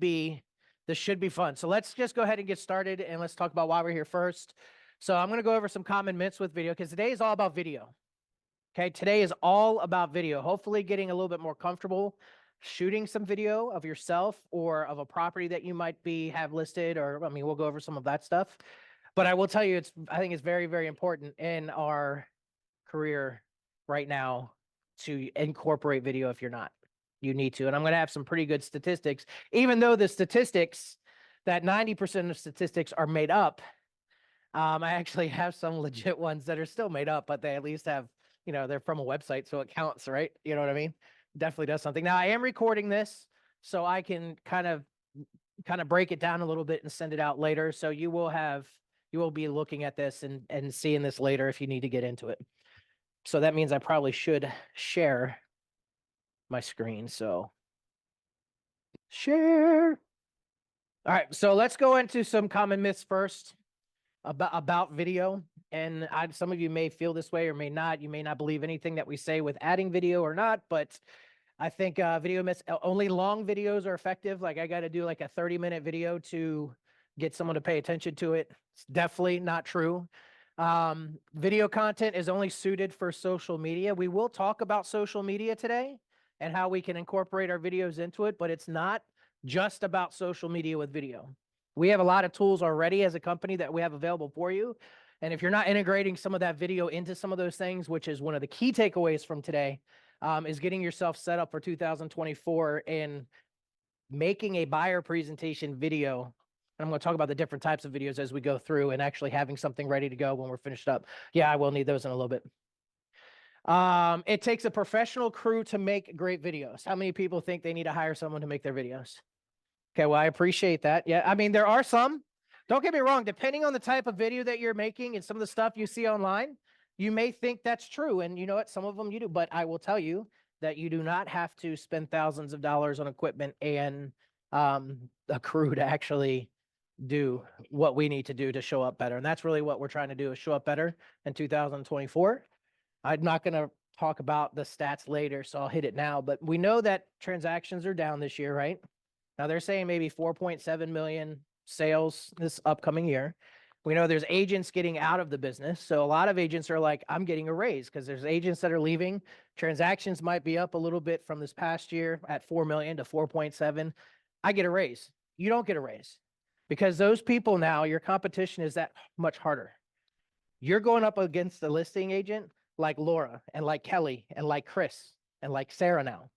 be fun. So let's just go ahead and get started, and let's talk about why we're here first. So I'm going to go over some common myths with video, because today is all about video. Okay, today is all about video. Hopefully getting a little bit more comfortable shooting some video of yourself or of a property that you might have listed, or I mean, we'll go over some of that stuff. But I will tell you, I think it's very, very important in our career right now to incorporate video. If you're not, you need to. And I'm going to have some pretty good statistics, even though the statistics, that 90% of statistics are made up. I actually have some legit ones that are still made up, but they at least have, they're from a website, so it counts, right? You know what I mean? Definitely does something. Now I am recording this, so I can kind of break it down a little bit and send it out later. So you will be looking at this and seeing this later if you need to get into it. So that means I probably should share my screen. So share. All right, so let's go into some common myths first about video. And some of you may feel this way or may not. You may not believe anything that we say with adding video or not, but I think video myths, only long videos are effective. Like I got to do like a 30-minute video to get someone to pay attention to it. It's definitely not true. Video content is only suited for social media. We will talk about social media today and how we can incorporate our videos into it, but it's not just about social media with video. We have a lot of tools already as a company that we have available for you. And if you're not integrating some of that video into some of those things, which is one of the key takeaways from today, is getting yourself set up for 2024 and making a buyer presentation video. I'm going to talk about the different types of videos as we go through, and actually having something ready to go when we're finished up. Yeah, I will need those in a little bit. It takes a professional crew to make great videos. How many people think they need to hire someone to make their videos? Okay, well, I appreciate that. Yeah, I mean, there are some. Don't get me wrong, depending on the type of video that you're making and some of the stuff you see online, you may think that's true. And you know what? Some of them you do. But I will tell you that you do not have to spend thousands of dollars on equipment and a crew to actually do what we need to do to show up better. And that's really what we're trying to do, is show up better in 2024. I'm not going to talk about the stats later, so I'll hit it now. But we know that transactions are down this year, right? Now they're saying maybe 4.7 million sales this upcoming year. We know there's agents getting out of the business. So a lot of agents are like, I'm getting a raise, because there's agents that are leaving. Transactions might be up a little bit from this past year at 4 million to 4.7. I get a raise. You don't get a raise, because those people now, your competition is that much harder. You're going up against a listing agent like Laura and like Kelly and like Chris and like Sarah now,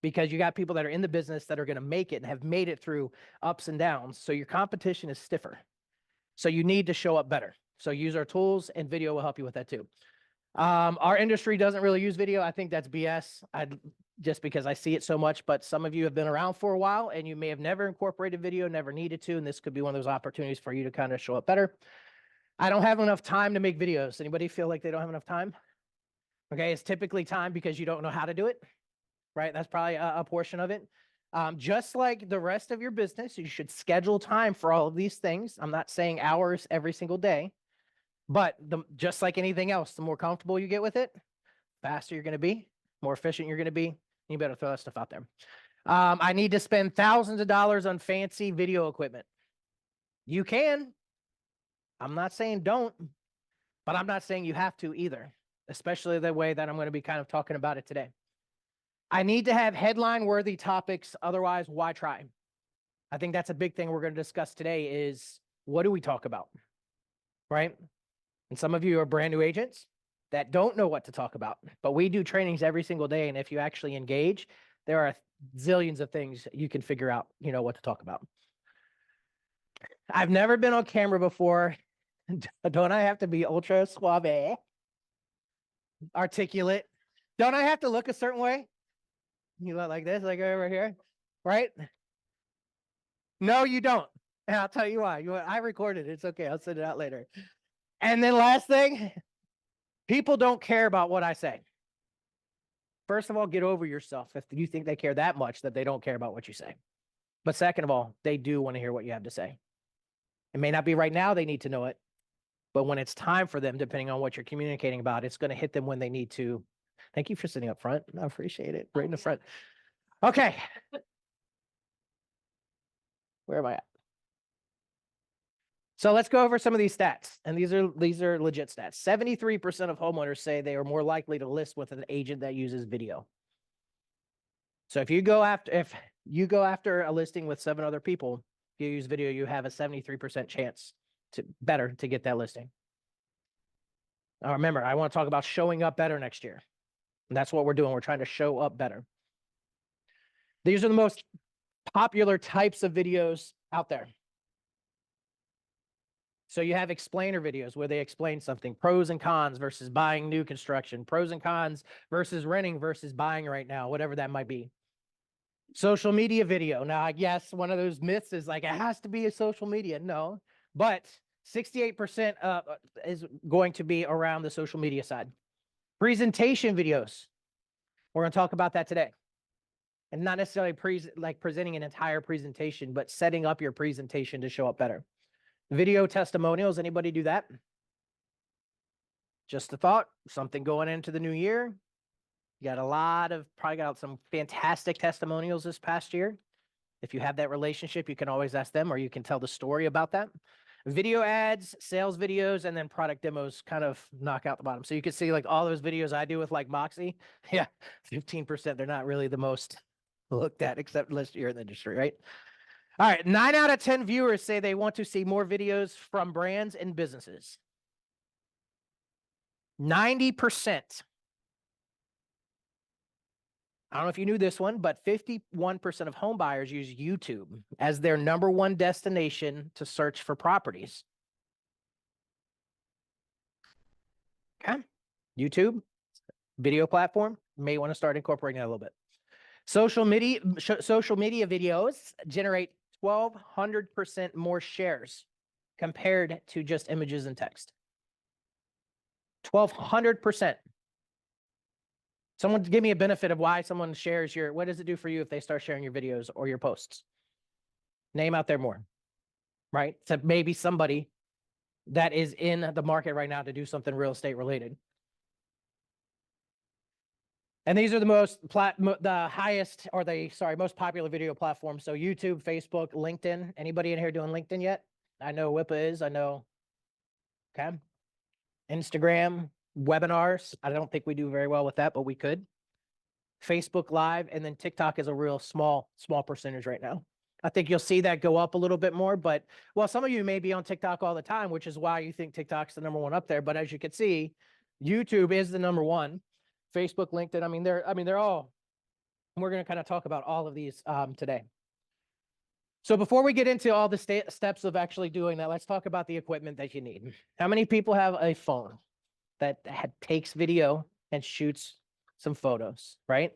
because you got people that are in the business that are going to make it and have made it through ups and downs. So your competition is stiffer. So you need to show up better. So use our tools, and video will help you with that too. Our industry doesn't really use video. I think that's BS. Just because I see it so much, but some of you have been around for a while and you may have never incorporated video, never needed to, and this could be one of those opportunities for you to kind of show up better. I don't have enough time to make videos. Anybody feel like they don't have enough time? Okay, it's typically time because you don't know how to do it. Right? That's probably a portion of it. Just like the rest of your business, you should schedule time for all of these things. I'm not saying hours every single day, but just like anything else, the more comfortable you get with it, faster you're going to be, more efficient you're going to be. You better throw that stuff out there. I need to spend thousands of dollars on fancy video equipment. You can. I'm not saying don't, but I'm not saying you have to either, especially the way that I'm going to be kind of talking about it today. I need to have headline-worthy topics, otherwise, why try? I think that's a big thing we're going to discuss today is, what do we talk about, right? And some of you are brand new agents that don't know what to talk about, but we do trainings every single day, and if you actually engage, there are zillions of things you can figure out, what to talk about. I've never been on camera before. Don't I have to be ultra suave, articulate? Don't I have to look a certain way? You look like this, like over here, right? No, you don't. And I'll tell you why. I recorded it. It's okay. I'll send it out later. And then last thing, people don't care about what I say. First of all, get over yourself if you think they care that much that they don't care about what you say. But second of all, they do want to hear what you have to say. It may not be right now they need to know it, but when it's time for them, depending on what you're communicating about, it's going to hit them when they need to. Thank you for sitting up front. I appreciate it. Right in the front. Okay. Where am I at? So let's go over some of these stats. And these are legit stats. 73% of homeowners say they are more likely to list with an agent that uses video. So if you go after a listing with 7 other people, if you use video, you have a 73% chance to get that listing. Now remember, I want to talk about showing up better next year. And that's what we're doing. We're trying to show up better. These are the most popular types of videos out there. So you have explainer videos where they explain something, pros and cons versus buying new construction, pros and cons versus renting versus buying right now, whatever that might be. Social media video. Now, I guess one of those myths is like, it has to be a social media. No, but 68% is going to be around the social media side. Presentation videos. We're going to talk about that today. And not necessarily presenting an entire presentation, but setting up your presentation to show up better. Video testimonials. Anybody do that? Just a thought. Something going into the new year. You got probably got some fantastic testimonials this past year. If you have that relationship, you can always ask them, or you can tell the story about that. Video ads, sales videos, and then product demos kind of knock out the bottom. So you can see like all those videos I do with like Moxie. Yeah, 15%. They're not really the most looked at, except unless you're in the industry, right? All right, 9 out of 10 viewers say they want to see more videos from brands and businesses. 90%. I don't know if you knew this one, but 51% of home buyers use YouTube as their #1 destination to search for properties. Okay. YouTube, video platform, may want to start incorporating that a little bit. Social media videos generate 1,200% more shares compared to just images and text. 1,200%. Someone give me a benefit of why someone shares what does it do for you if they start sharing your videos or your posts? Name out there more, right? So maybe somebody that is in the market right now to do something real estate related. And these are the most popular video platforms. So YouTube, Facebook, LinkedIn. Anybody in here doing LinkedIn yet? I know WIPA is. I know. Okay. Instagram, webinars. I don't think we do very well with that, but we could. Facebook Live, and then TikTok is a real small percentage right now. I think you'll see that go up a little bit more, but well, some of you may be on TikTok all the time, which is why you think TikTok's the #1 up there. But as you can see, YouTube is the #1. Facebook, LinkedIn. They're all. We're going to kind of talk about all of these today. So before we get into all the steps of actually doing that, let's talk about the equipment that you need. How many people have a phone that takes video and shoots some photos, right?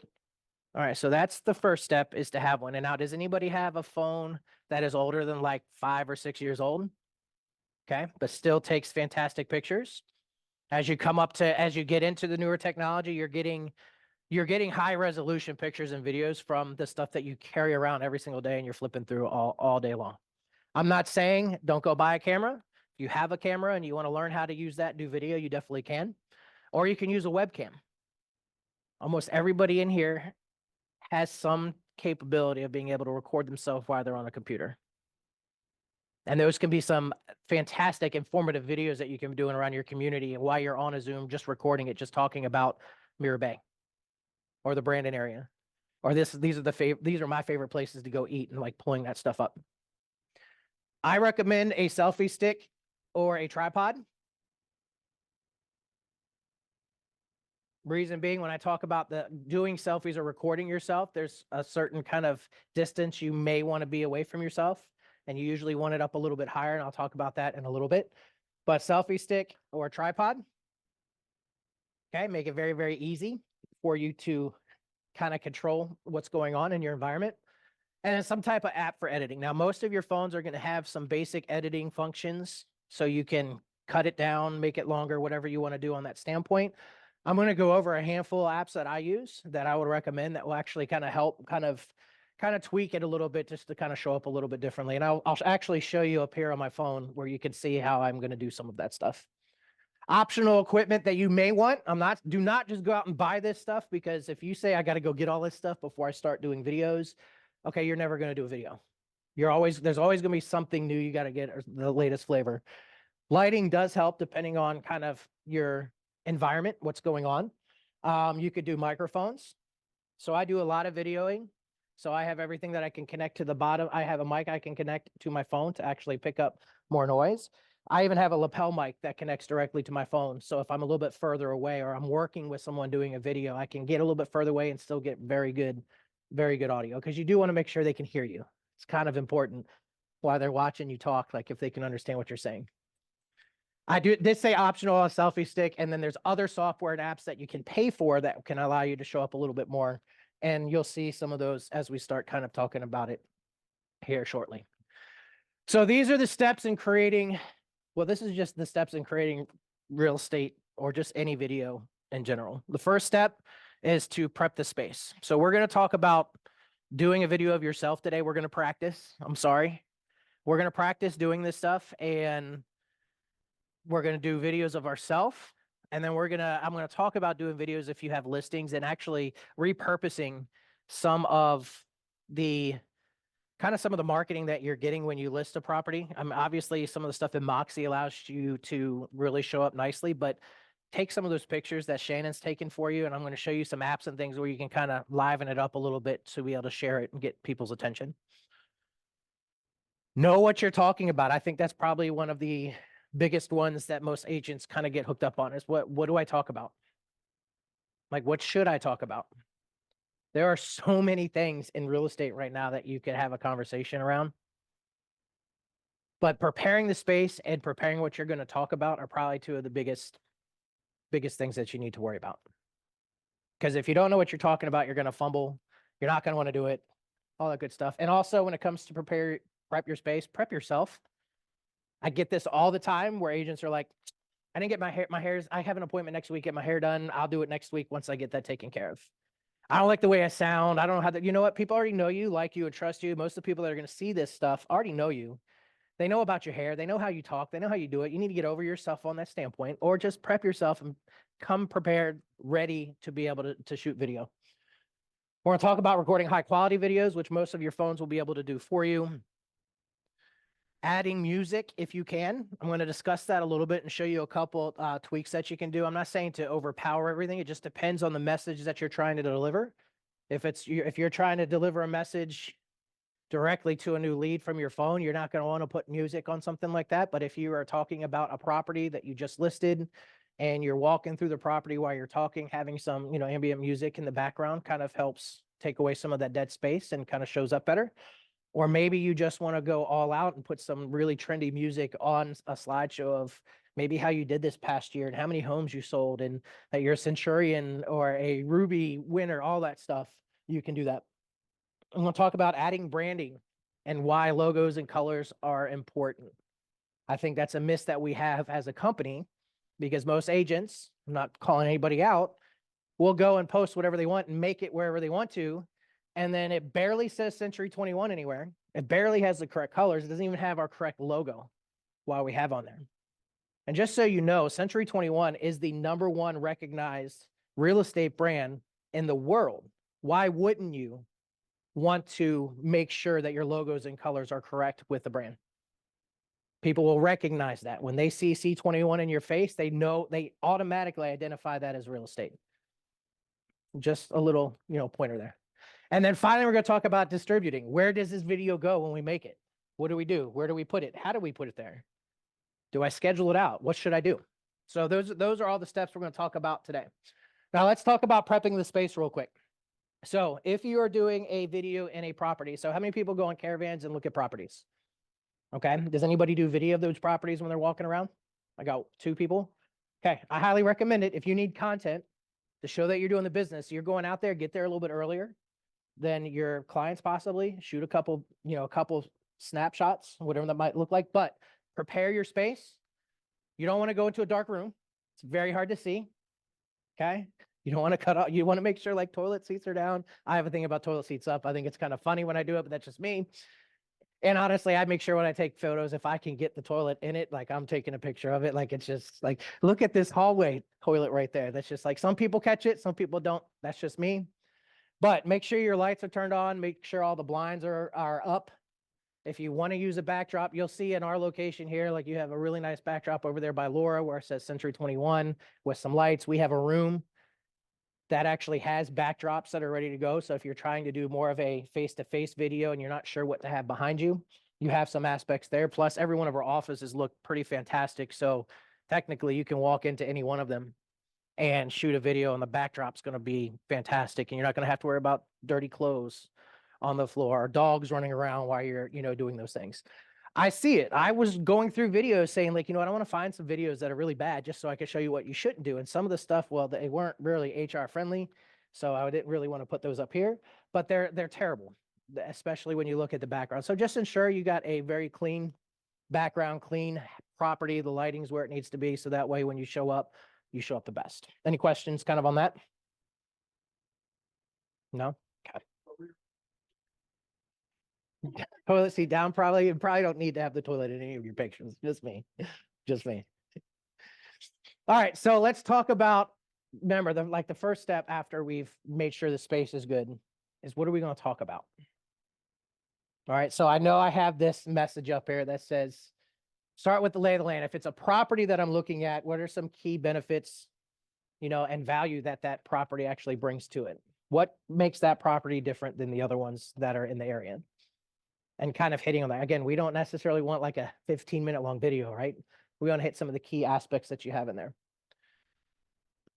All right, so that's the first step, is to have one. And now, does anybody have a phone that is older than like 5 or 6 years old? Okay, but still takes fantastic pictures. As you get into the newer technology, you're getting high resolution pictures and videos from the stuff that you carry around every single day and you're flipping through all day long. I'm not saying don't go buy a camera. If you have a camera and you want to learn how to use that, do video, you definitely can. Or you can use a webcam. Almost everybody in here has some capability of being able to record themselves while they're on a computer. And those can be some fantastic informative videos that you can be doing around your community and while you're on a Zoom, just recording it, just talking about Mirror Bay or the Brandon area. Or these are my favorite places to go eat, and like pulling that stuff up. I recommend a selfie stick or a tripod. Reason being, when I talk about doing selfies or recording yourself, there's a certain kind of distance you may want to be away from yourself, and you usually want it up a little bit higher, and I'll talk about that in a little bit. But selfie stick or tripod, okay, make it very, very easy for you to kind of control what's going on in your environment. And then some type of app for editing. Now, most of your phones are going to have some basic editing functions, so you can cut it down, make it longer, whatever you want to do on that standpoint. I'm going to go over a handful of apps that I use that I would recommend that will actually kind of help kind of tweak it a little bit, just to kind of show up a little bit differently. And I'll actually show you up here on my phone where you can see how I'm going to do some of that stuff. Optional equipment that you may want. Do not just go out and buy this stuff, because if you say I got to go get all this stuff before I start doing videos, okay, you're never going to do a video. There's always going to be something new you got to get, or the latest flavor. Lighting does help depending on kind of your environment, what's going on. You could do microphones. So I do a lot of videoing. So I have everything that I can connect to the bottom. I have a mic I can connect to my phone to actually pick up more noise. I even have a lapel mic that connects directly to my phone. So if I'm a little bit further away or I'm working with someone doing a video, I can get a little bit further away and still get very good audio, because you do want to make sure they can hear you. It's kind of important while they're watching you talk, like if they can understand what you're saying. I did say optional on selfie stick, and then there's other software and apps that you can pay for that can allow you to show up a little bit more. And you'll see some of those as we start kind of talking about it here shortly. So these are the steps in creating, well, this is just the steps in creating real estate or just any video in general. The first step is to prep the space. So we're going to talk about doing a video of yourself today. We're going to practice. I'm sorry. We're going to practice doing this stuff, and we're going to do videos of ourselves. And then I'm going to talk about doing videos if you have listings, and actually repurposing some of the marketing that you're getting when you list a property. Obviously some of the stuff in Moxie allows you to really show up nicely, but take some of those pictures that Shannon's taken for you. And I'm going to show you some apps and things where you can kind of liven it up a little bit to be able to share it and get people's attention. Know what you're talking about. I think that's probably one of the biggest ones that most agents kind of get hooked up on, is what do I talk about? Like, what should I talk about? There are so many things in real estate right now that you could have a conversation around. But preparing the space and preparing what you're going to talk about are probably two of the biggest things that you need to worry about. Because if you don't know what you're talking about, you're going to fumble. You're not going to want to do it, all that good stuff. And also when it comes to prep your space, prep yourself. I get this all the time where agents are like, I didn't get I have an appointment next week, get my hair done. I'll do it next week once I get that taken care of. I don't like the way I sound. I don't know how you know what? People already know you, like you, and trust you. Most of the people that are going to see this stuff already know you. They know about your hair. They know how you talk. They know how you do it. You need to get over yourself on that standpoint, or just prep yourself and come prepared, ready to be able to shoot video. We're going to talk about recording high quality videos, which most of your phones will be able to do for you. Adding music if you can. I'm going to discuss that a little bit and show you a couple tweaks that you can do. I'm not saying to overpower everything. It just depends on the message that you're trying to deliver. If you're trying to deliver a message directly to a new lead from your phone, you're not going to want to put music on something like that. But if you are talking about a property that you just listed and you're walking through the property while you're talking, having some, ambient music in the background kind of helps take away some of that dead space and kind of shows up better. Or maybe you just want to go all out and put some really trendy music on a slideshow of maybe how you did this past year and how many homes you sold and that you're a Centurion or a Ruby winner, all that stuff. You can do that. I'm going to talk about adding branding and why logos and colors are important. I think that's a miss that we have as a company, because most agents, I'm not calling anybody out, will go and post whatever they want and make it wherever they want to. And then it barely says Century 21 anywhere. It barely has the correct colors. It doesn't even have our correct logo while we have on there. And just so you know, Century 21 is the #1 recognized real estate brand in the world. Why wouldn't you want to make sure that your logos and colors are correct with the brand? People will recognize that. When they see C21 in your face, they automatically identify that as real estate. Just a little, pointer there. And then finally, we're going to talk about distributing. Where does this video go when we make it? What do we do? Where do we put it? How do we put it there? Do I schedule it out? What should I do? So those are all the steps we're going to talk about today. Now let's talk about prepping the space real quick. So if you are doing a video in a property, so how many people go on caravans and look at properties? Okay. Does anybody do video of those properties when they're walking around? I got 2 people. Okay. I highly recommend it. If you need content to show that you're doing the business, you're going out there, get there a little bit earlier than your clients possibly. Shoot a couple snapshots, whatever that might look like, but prepare your space. You don't want to go into a dark room. It's very hard to see. Okay. You don't want to cut out. You want to make sure like toilet seats are down. I have a thing about toilet seats up. I think it's kind of funny when I do it, but that's just me. And honestly, I make sure when I take photos, if I can get the toilet in it, like I'm taking a picture of it. Like, it's just like, look at this hallway toilet right there. That's just like, some people catch it. Some people don't. That's just me. But make sure your lights are turned on. Make sure all the blinds are up. If you want to use a backdrop, you'll see in our location here, like you have a really nice backdrop over there by Laura where it says Century 21 with some lights. We have a room that actually has backdrops that are ready to go. So if you're trying to do more of a face-to-face video and you're not sure what to have behind you, you have some aspects there. Plus, every one of our offices look pretty fantastic. So technically, you can walk into any one of them and shoot a video, and the backdrop's going to be fantastic. And you're not going to have to worry about dirty clothes on the floor or dogs running around while you're, doing those things. I see it. I was going through videos saying like, I want to find some videos that are really bad just so I can show you what you shouldn't do. And some of the stuff, well, they weren't really HR friendly. So I didn't really want to put those up here, but they're terrible, especially when you look at the background. So just ensure you got a very clean background, clean property. The lighting's where it needs to be. So that way, when you show up the best. Any questions kind of on that? No? Okay. Toilet seat down, probably. You probably don't need to have the toilet in any of your pictures. Just me. Just me. All right. So let's talk about, remember, the first step after we've made sure the space is good is what are we going to talk about? All right. So I know I have this message up here that says, start with the lay of the land. If it's a property that I'm looking at, what are some key benefits, and value that property actually brings to it? What makes that property different than the other ones that are in the area? And kind of hitting on that. Again, we don't necessarily want like a 15-minute long video, right? We want to hit some of the key aspects that you have in there.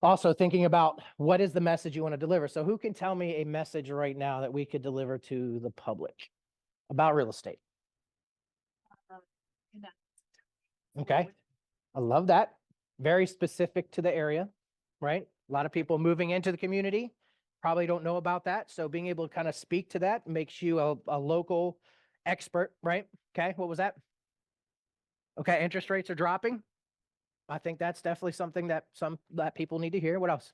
Also thinking about what is the message you want to deliver. So who can tell me a message right now that we could deliver to the public about real estate? Okay. I love that. Very specific to the area, right? A lot of people moving into the community probably don't know about that. So being able to kind of speak to that makes you a local expert, right? Okay, what was that? Okay, interest rates are dropping. I think that's definitely something that people need to hear. What else?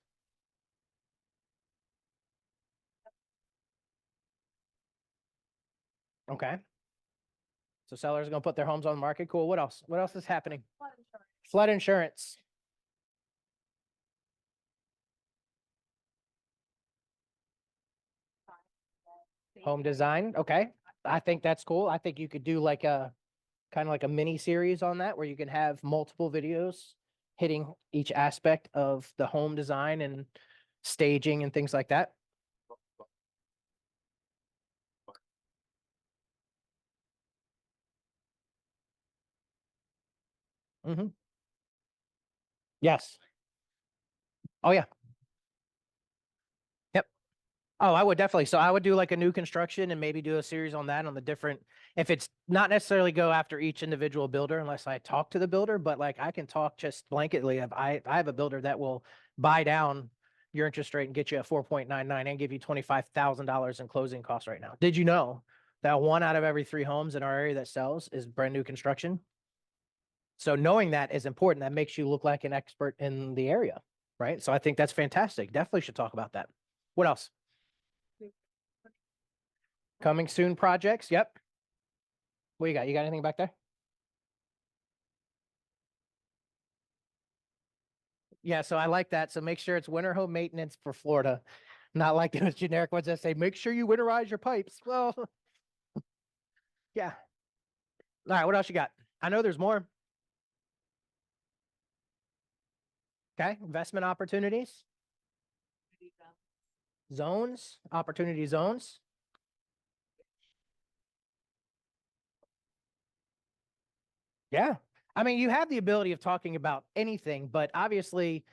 Okay. So sellers are going to put their homes on the market. Cool. What else? What else is happening? Flood insurance. Home design. Okay. I think that's cool. I think you could do like a kind of like a mini series on that where you can have multiple videos hitting each aspect of the home design and staging and things like that. Mm-hmm. Yes. Oh yeah. Yep. Oh, I would definitely. So I would do like a new construction and maybe do a series on that on the different, if it's not necessarily go after each individual builder unless I talk to the builder, but like I can talk just blanketly. I have a builder that will buy down your interest rate and get you a 4.99 and give you $25,000 in closing costs right now. Did you know that 1 out of every 3 homes in our area that sells is brand new construction? So knowing that is important. That makes you look like an expert in the area, right? So I think that's fantastic. Definitely should talk about that. What else? Coming soon projects. Yep. What you got? You got anything back there? Yeah, so I like that. So make sure it's winter home maintenance for Florida. Not like those generic ones that say, make sure you winterize your pipes. Well, yeah. All right, what else you got? I know there's more. Okay, investment opportunities, zones, opportunity zones. Yeah. I mean, you have the ability of talking about anything, but obviously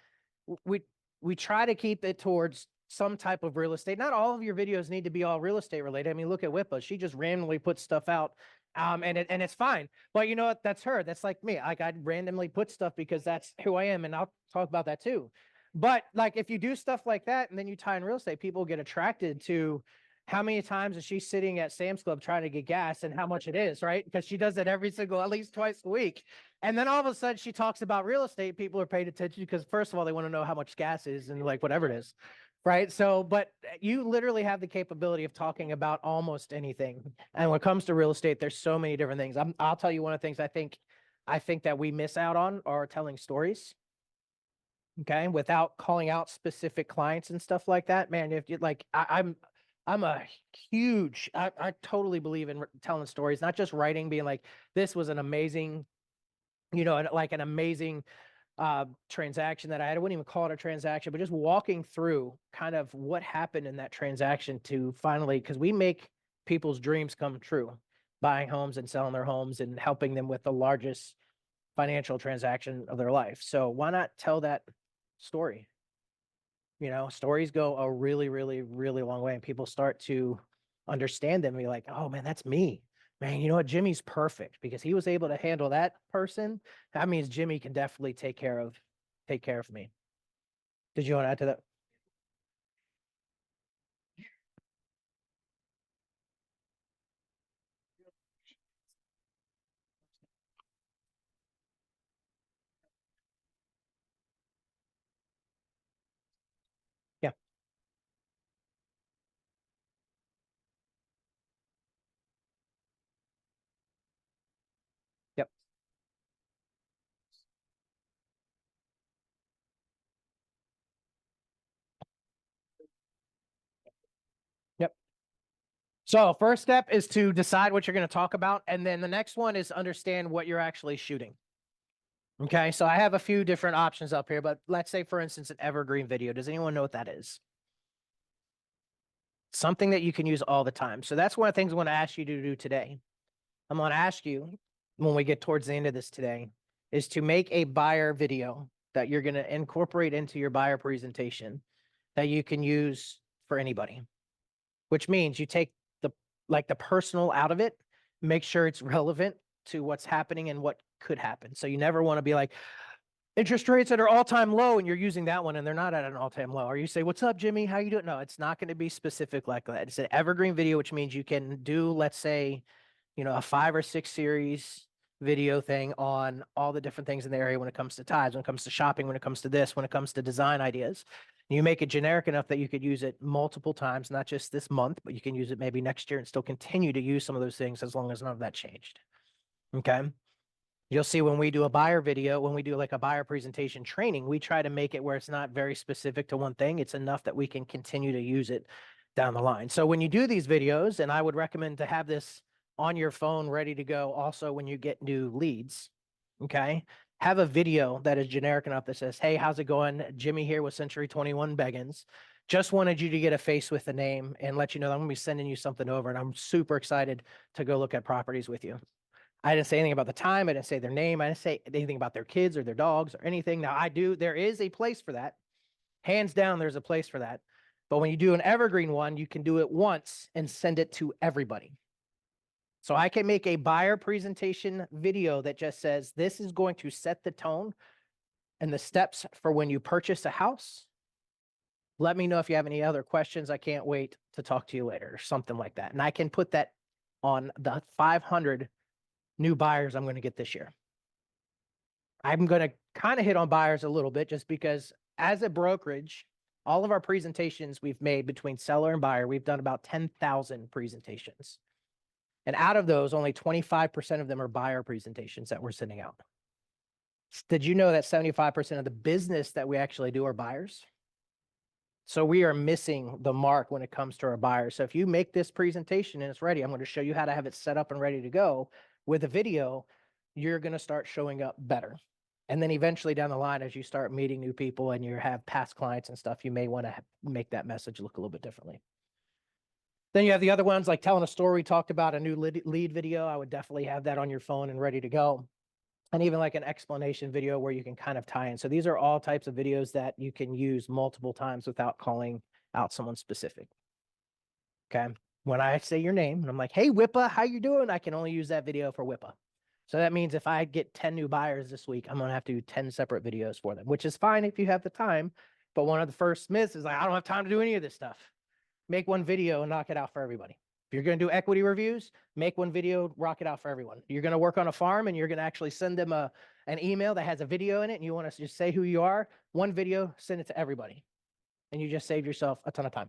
we try to keep it towards some type of real estate. Not all of your videos need to be all real estate related. I mean, look at Whippa. She just randomly puts stuff out. And it's fine. But you know what? That's her. That's like me. Like I randomly put stuff because that's who I am. And I'll talk about that too. But like if you do stuff like that and then you tie in real estate, people get attracted to how many times is she sitting at Sam's Club trying to get gas and how much it is, right? Because she does it every single, at least twice a week. And then all of a sudden she talks about real estate. People are paying attention because first of all, they want to know how much gas is and like whatever it is. Right. So, but you literally have the capability of talking about almost anything. And when it comes to real estate, there's so many different things. I'll tell you one of the things I think that we miss out on are telling stories. Okay. Without calling out specific clients and stuff like that, man, if you like, I'm I'm a huge, I totally believe in telling stories, not just writing, being like, this was an amazing, like an amazing transaction that I had. I wouldn't even call it a transaction, but just walking through kind of what happened in that transaction to finally, because we make people's dreams come true, buying homes and selling their homes and helping them with the largest financial transaction of their life. So why not tell that story? Stories go a really, really, really long way, and people start to understand them and be like, oh man, that's me. Man, you know what? Jimmy's perfect because he was able to handle that person. That means Jimmy can definitely take care of me. Did you want to add to that? Yeah. Yep. Yep. So first step is to decide what you're going to talk about. And then the next one is understand what you're actually shooting. Okay. So I have a few different options up here, but let's say, for instance, an evergreen video. Does anyone know what that is? Something that you can use all the time. So that's one of the things I want to ask you to do today. I'm going to ask you when we get towards the end of this today is to make a buyer video that you're going to incorporate into your buyer presentation that you can use for anybody, which means you take the the personal out of it, make sure it's relevant to what's happening and what could happen. So you never want to be like, interest rates at an all-time low, and you're using that one and they're not at an all-time low. Or you say, what's up, Jimmy? How you doing? No, it's not going to be specific like that. It's an evergreen video, which means you can do, let's say, a 5 or 6 series video thing on all the different things in the area when it comes to ties, when it comes to shopping, when it comes to this, when it comes to design ideas. You make it generic enough that you could use it multiple times, not just this month, but you can use it maybe next year and still continue to use some of those things as long as none of that changed. Okay. You'll see when we do a buyer video, when we do like a buyer presentation training, we try to make it where it's not very specific to one thing. It's enough that we can continue to use it down the line. So when you do these videos, and I would recommend to have this on your phone ready to go also when you get new leads, okay? Have a video that is generic enough that says, hey, how's it going? Jimmy here with Century 21 Beggins. Just wanted you to get a face with the name and let you know that I'm going to be sending you something over, and I'm super excited to go look at properties with you. I didn't say anything about the time. I didn't say their name. I didn't say anything about their kids or their dogs or anything. Now there is a place for that. Hands down, there's a place for that. But when you do an evergreen one, you can do it once and send it to everybody. So I can make a buyer presentation video that just says, this is going to set the tone and the steps for when you purchase a house. Let me know if you have any other questions. I can't wait to talk to you later or something like that. And I can put that on the 500 new buyers I'm going to get this year. I'm going to kind of hit on buyers a little bit just because as a brokerage, all of our presentations we've made between seller and buyer, we've done about 10,000 presentations. And out of those, only 25% of them are buyer presentations that we're sending out. Did you know that 75% of the business that we actually do are buyers? So we are missing the mark when it comes to our buyers. So if you make this presentation and it's ready, I'm going to show you how to have it set up and ready to go with a video. You're going to start showing up better. And then eventually down the line, as you start meeting new people and you have past clients and stuff, you may want to make that message look a little bit differently. Then you have the other ones like telling a story. We talked about a new lead video. I would definitely have that on your phone and ready to go. And even like an explanation video where you can kind of tie in. So these are all types of videos that you can use multiple times without calling out someone specific. Okay. When I say your name and I'm like, hey, Whippa, how you doing? I can only use that video for Whippa. So that means if I get 10 new buyers this week, I'm going to have to do 10 separate videos for them, which is fine if you have the time. But one of the first myths is like, I don't have time to do any of this stuff. Make one video and knock it out for everybody. If you're going to do equity reviews, make one video, rock it out for everyone. You're going to work on a farm and you're going to actually send them an email that has a video in it and you want to just say who you are, one video, send it to everybody. And you just saved yourself a ton of time.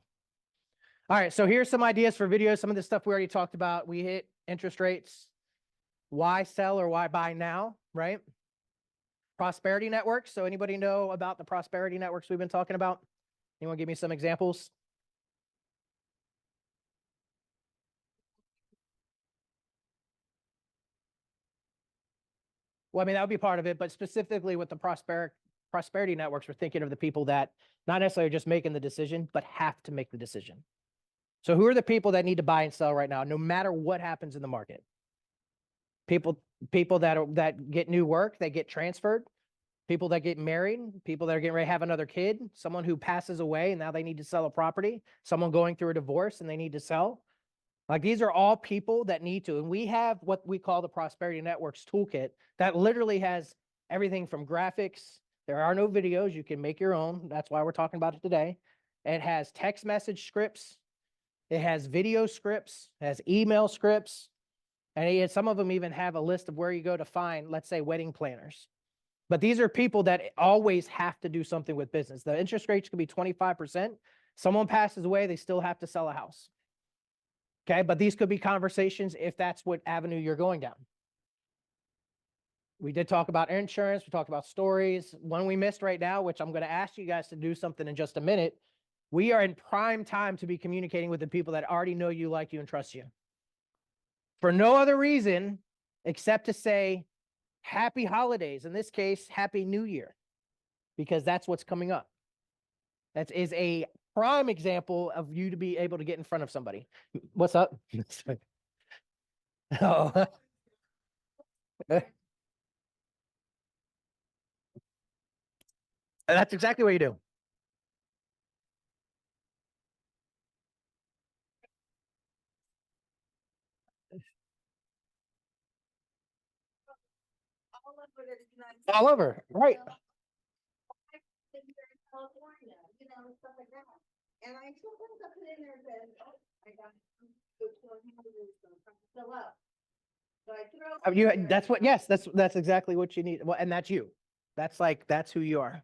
All right, so here's some ideas for videos. Some of the stuff we already talked about. We hit interest rates, why sell or why buy now, right? Prosperity networks. So anybody know about the prosperity networks we've been talking about? Anyone give me some examples? Well, I mean, that would be part of it, but specifically with the prosperity networks, we're thinking of the people that not necessarily just making the decision, but have to make the decision. So who are the people that need to buy and sell right now, no matter what happens in the market? People that get new work, they get transferred, people that get married, people that are getting ready to have another kid, someone who passes away and now they need to sell a property, someone going through a divorce and they need to sell. Like these are all people that need to, and we have what we call the Prosperity Networks Toolkit that literally has everything from graphics. There are no videos. You can make your own. That's why we're talking about it today. It has text message scripts. It has video scripts, it has email scripts. And some of them even have a list of where you go to find, let's say, wedding planners. But these are people that always have to do something with business. The interest rates could be 25%. Someone passes away, they still have to sell a house. Okay, but these could be conversations if that's what avenue you're going down. We did talk about insurance. We talked about stories. One we missed right now, which I'm going to ask you guys to do something in just a minute. We are in prime time to be communicating with the people that already know you, like you, and trust you. For no other reason except to say happy holidays. In this case, happy New Year, because that's what's coming up. That is a prime example of you to be able to get in front of somebody. What's up? Oh. That's exactly what you do. All over, right? California, stuff like that. And I sometimes I put in there that, oh, I got fill up. So I throw. You, that's what, yes, that's exactly what you need. Well, and that's you. That's who you are.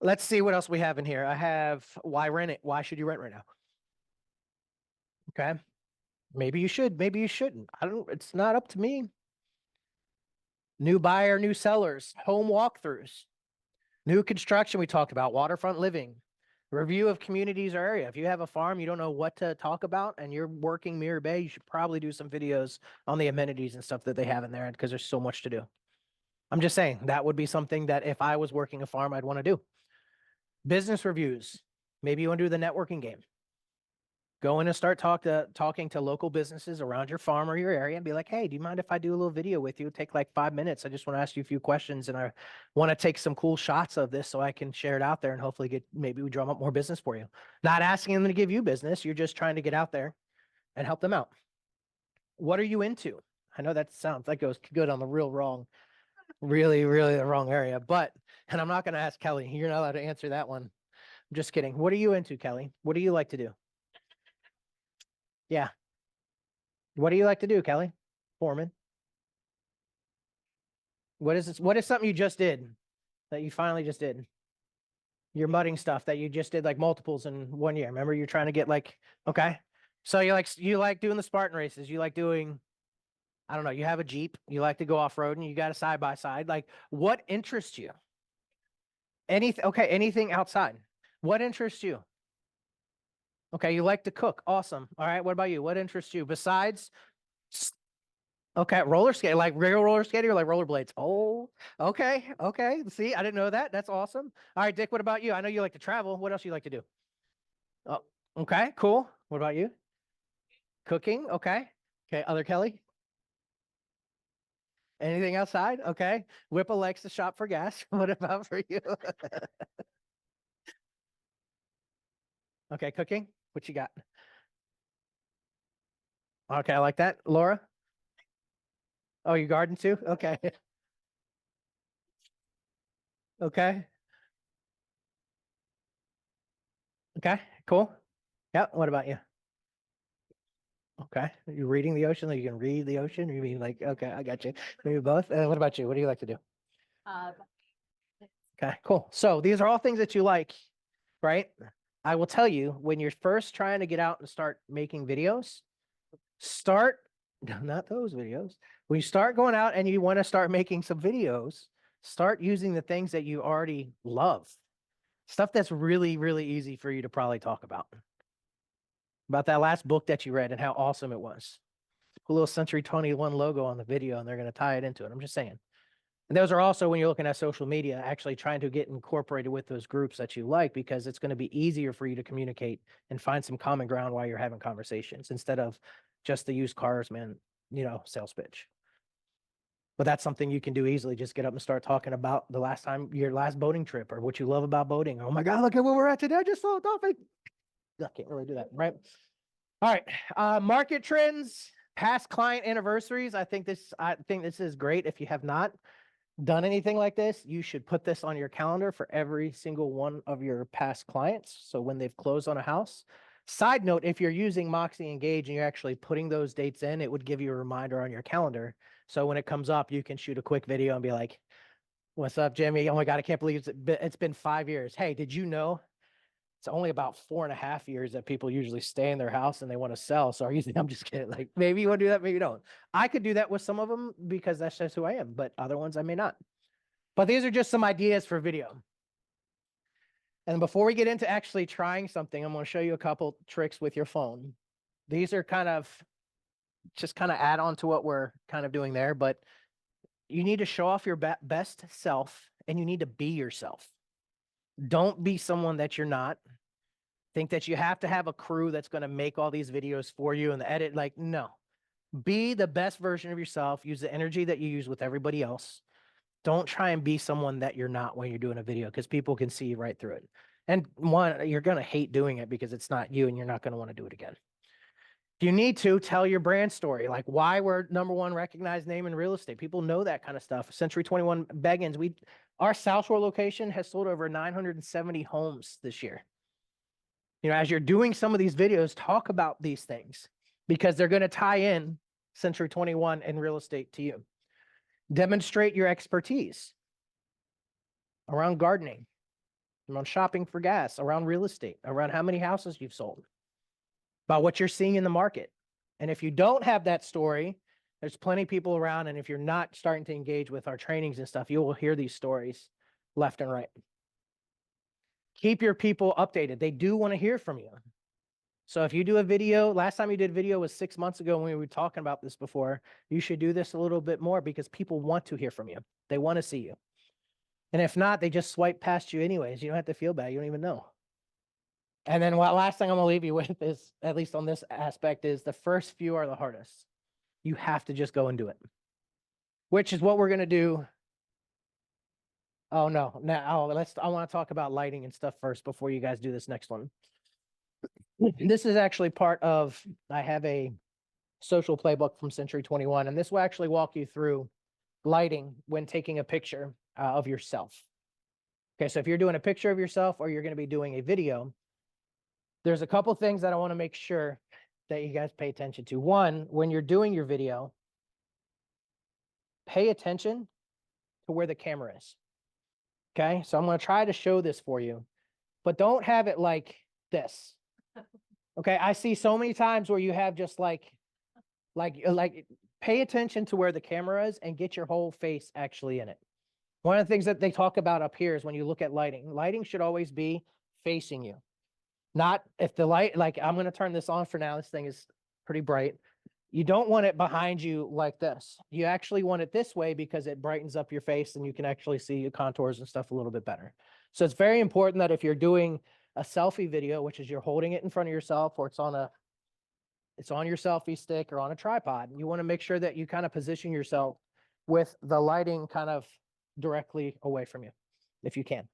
Let's see what else we have in here. I have why rent it? Why should you rent right now? Okay. Maybe you should, maybe you shouldn't. I don't, it's not up to me. New buyer, new sellers, home walkthroughs, new construction we talked about, waterfront living, review of communities or area. If you have a farm, you don't know what to talk about and you're working Mirror Bay, you should probably do some videos on the amenities and stuff that they have in there because there's so much to do. I'm just saying that would be something that if I was working a farm, I'd want to do. Business reviews. Maybe you want to do the networking game. Go in and start talking to local businesses around your farm or your area and be like, hey, do you mind if I do a little video with you? Take like 5 minutes. I just want to ask you a few questions and I want to take some cool shots of this so I can share it out there and hopefully maybe we drum up more business for you. Not asking them to give you business. You're just trying to get out there and help them out. What are you into? I know that sounds like it goes good on the really, really the wrong area, and I'm not going to ask Kelly. You're not allowed to answer that one. I'm just kidding. What are you into, Kelly? What do you like to do? Yeah. What do you like to do, Kelly? Foreman. What is this? What is something you just did that you finally just did? Your mudding stuff that you just did like multiples in 1 year. Remember you're trying to get like, okay. So you like doing the Spartan races. You like doing, I don't know, you have a Jeep, you like to go off road and you got a side by side. Like what interests you? Anything outside. What interests you? Okay, you like to cook. Awesome. All right, what about you? What interests you besides? Okay, roller skate, like real roller skating or like rollerblades? Oh, okay, okay. See, I didn't know that. That's awesome. All right, Dick, what about you? I know you like to travel. What else you like to do? Oh, okay, cool. What about you? Cooking, okay. Okay, other Kelly? Anything outside? Okay. Whipple likes to shop for gas. What about for you? Okay, cooking. What you got? Okay, I like that. Laura? Oh, you garden too? Okay. Okay. Okay, cool. Yeah, what about you? Okay. Are you reading the ocean? Like you can read the ocean? Or you mean like, okay, I got you. Maybe both. What about you? What do you like to do? Uh, Okay, cool. So these are all things that you like, right? I will tell you when you're first trying to get out and start making videos, start, not those videos. When you start going out and you want to start making some videos, start using the things that you already love. Stuff that's really, really easy for you to probably talk about. About that last book that you read and how awesome it was. a little Century 21 logo on the video and they're going to tie it into it. I'm just saying. And those are also, when you're looking at social media, actually trying to get incorporated with those groups that you like, because it's going to be easier for you to communicate and find some common ground while you're having conversations instead of just the used cars, man, sales pitch. But that's something you can do easily. Just get up and start talking about your last boating trip, or what you love about boating. Oh my God, look at where we're at today. I just saw a dolphin. I can't really do that, right? All right. Market trends, past client anniversaries. I think this is great. If you have not done anything like this, you should put this on your calendar for every single one of your past clients. So when they've closed on a house. Side note, if you're using Moxie Engage and you're actually putting those dates in, it would give you a reminder on your calendar. So when it comes up, you can shoot a quick video and be like, "What's up, Jimmy? Oh my God, I can't believe it's been 5 years. Hey, did you know it's only about 4.5 years that people usually stay in their house and they want to sell? So are you I'm just kidding. Like, maybe you want to do that, maybe you don't. I could do that with some of them because that's just who I am, but other ones I may not. But these are just some ideas for video. And before we get into actually trying something, I'm going to show you a couple tricks with your phone. These are kind of add on to what we're kind of doing there, but you need to show off your best self, and you need to be yourself. Don't be someone that you're not. Think that you have to have a crew that's going to make all these videos for you and the edit. Like, no. Be the best version of yourself. Use the energy that you use with everybody else. Don't try and be someone that you're not when you're doing a video, because people can see right through it. And one, you're going to hate doing it because it's not you and you're not going to want to do it again. You need to tell your brand story, like why we're #1 recognized name in real estate. People know that kind of stuff. Century 21 Beggins, our South Shore location has sold over 970 homes this year. As you're doing some of these videos, talk about these things because they're going to tie in Century 21 and real estate to you. Demonstrate your expertise around gardening, around shopping for gas, around real estate, around how many houses you've sold, about what you're seeing in the market. And if you don't have that story, there's plenty of people around. And if you're not starting to engage with our trainings and stuff, you will hear these stories left and right. Keep your people updated. They do want to hear from you. So if you do a video, last time you did a video was 6 months ago when we were talking about this before, you should do this a little bit more because people want to hear from you. They want to see you. And if not, they just swipe past you anyways. You don't have to feel bad. You don't even know. And then what last thing I'm going to leave you with is, at least on this aspect, is the first few are the hardest. You have to just go and do it, which is what we're going to do. Oh, no. Now, I want to talk about lighting and stuff first before you guys do this next one. This is actually part of, I have a social playbook from Century 21, and this will actually walk you through lighting when taking a picture of yourself. Okay, so if you're doing a picture of yourself or you're going to be doing a video, there's a couple things that I want to make sure that you guys pay attention to. One, when you're doing your video, pay attention to where the camera is. Okay, so I'm going to try to show this for you, but don't have it like this. Okay, I see so many times where you have just like pay attention to where the camera is and get your whole face actually in it. One of the things that they talk about up here is when you look at lighting should always be facing you. Not if the light, like I'm going to turn this on for now. This thing is pretty bright. You don't want it behind you like this. You actually want it this way because it brightens up your face and you can actually see your contours and stuff a little bit better. So it's very important that if you're doing a selfie video, which is you're holding it in front of yourself, or it's on your selfie stick or on a tripod, you want to make sure that you kind of position yourself with the lighting kind of directly away from you, if you can.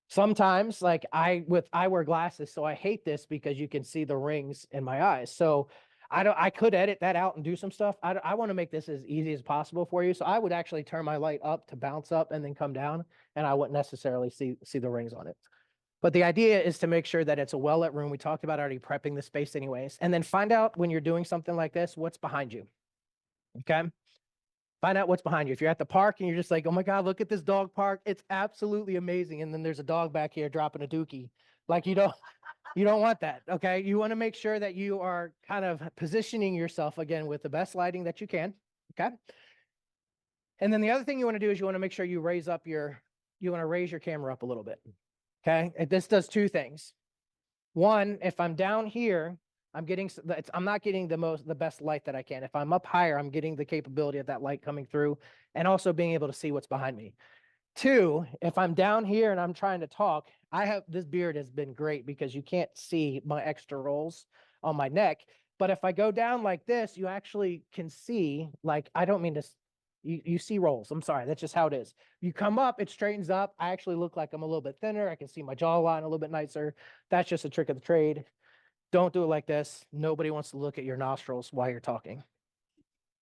Sometimes, like I wear glasses, so I hate this because you can see the rings in my eyes. So I could edit that out and do some stuff. I want to make this as easy as possible for you. So I would actually turn my light up to bounce up and then come down, and I wouldn't necessarily see the rings on it. But the idea is to make sure that it's a well-lit room. We talked about already prepping the space anyways. And then find out when you're doing something like this, what's behind you. Okay? Find out what's behind you. If you're at the park and you're just like, oh my God, look at this dog park. It's absolutely amazing. And then there's a dog back here dropping a dookie. Like you don't want that. Okay? You want to make sure that you are kind of positioning yourself again with the best lighting that you can. Okay? And then the other thing you want to do is you want to make sure you raise your camera up a little bit. Okay, and this does two things. One, if I'm down here, I'm not getting the best light that I can. If I'm up higher, I'm getting the capability of that light coming through and also being able to see what's behind me. Two, if I'm down here and I'm trying to talk, this beard has been great because you can't see my extra rolls on my neck. But if I go down like this, you actually can see, like, I don't mean to, you see rolls. I'm sorry. That's just how it is. You come up, it straightens up. I actually look like I'm a little bit thinner. I can see my jawline a little bit nicer. That's just a trick of the trade. Don't do it like this. Nobody wants to look at your nostrils while you're talking.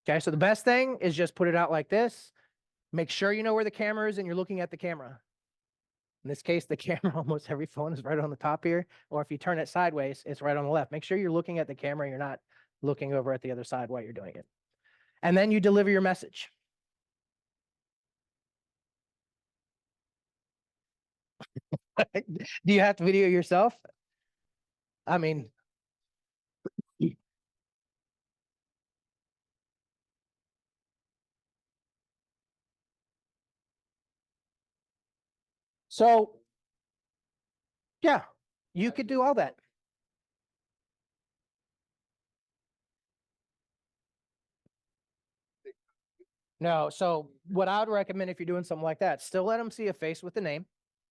Okay, so the best thing is just put it out like this. Make sure you know where the camera is and you're looking at the camera. In this case, the camera, almost every phone is right on the top here. Or if you turn it sideways, it's right on the left. Make sure you're looking at the camera. You're not looking over at the other side while you're doing it. And then you deliver your message. Do you have to video yourself? I mean, so yeah, you could do all that. No, so what I would recommend if you're doing something like that, still let them see a face with the name,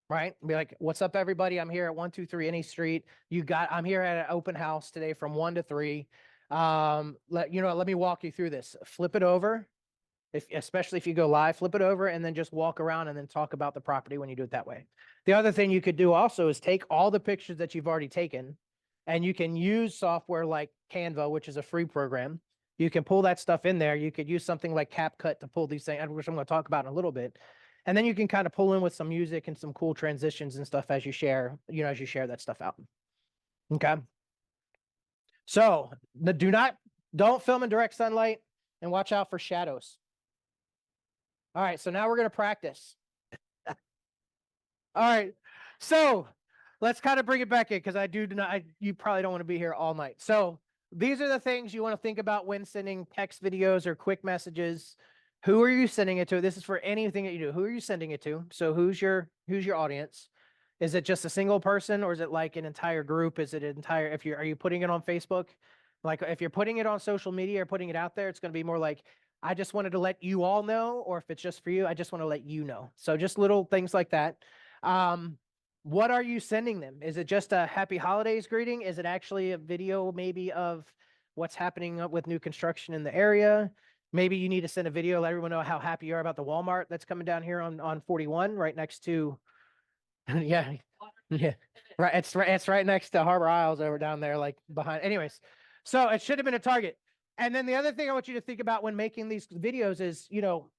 right? Be like, what's up, everybody? I'm here at 123 Any Street. I'm here at an open house today from 1 to 3. Let me walk you through this. Flip it over. Especially if you go live, flip it over and then just walk around and then talk about the property when you do it that way. The other thing you could do also is take all the pictures that you've already taken and you can use software like Canva, which is a free program. You can pull that stuff in there. You could use something like CapCut to pull these things, which I'm going to talk about in a little bit. And then you can kind of pull in with some music and some cool transitions and stuff as you share, as you share that stuff out. Okay. So don't film in direct sunlight and watch out for shadows. All right, so now we're going to practice. All right, so let's kind of bring it back in because you probably don't want to be here all night. So these are the things you want to think about when sending text videos or quick messages. Who are you sending it to? This is for anything that you do. Who are you sending it to? So who's your audience? Is it just a single person or is it like an entire group? Is it are you putting it on Facebook? Like if you're putting it on social media or putting it out there, it's going to be more like, I just wanted to let you all know, or if it's just for you, I just want to let you know. So just little things like that. What are you sending them? Is it just a happy holidays greeting? Is it actually a video maybe of what's happening with new construction in the area? Maybe you need to send a video, let everyone know how happy you are about the Walmart that's coming down here on 41, right next to, yeah, yeah, right. It's right next to Harbor Isles over down there, like behind. Anyways, so it should have been a Target. And then the other thing I want you to think about when making these videos is,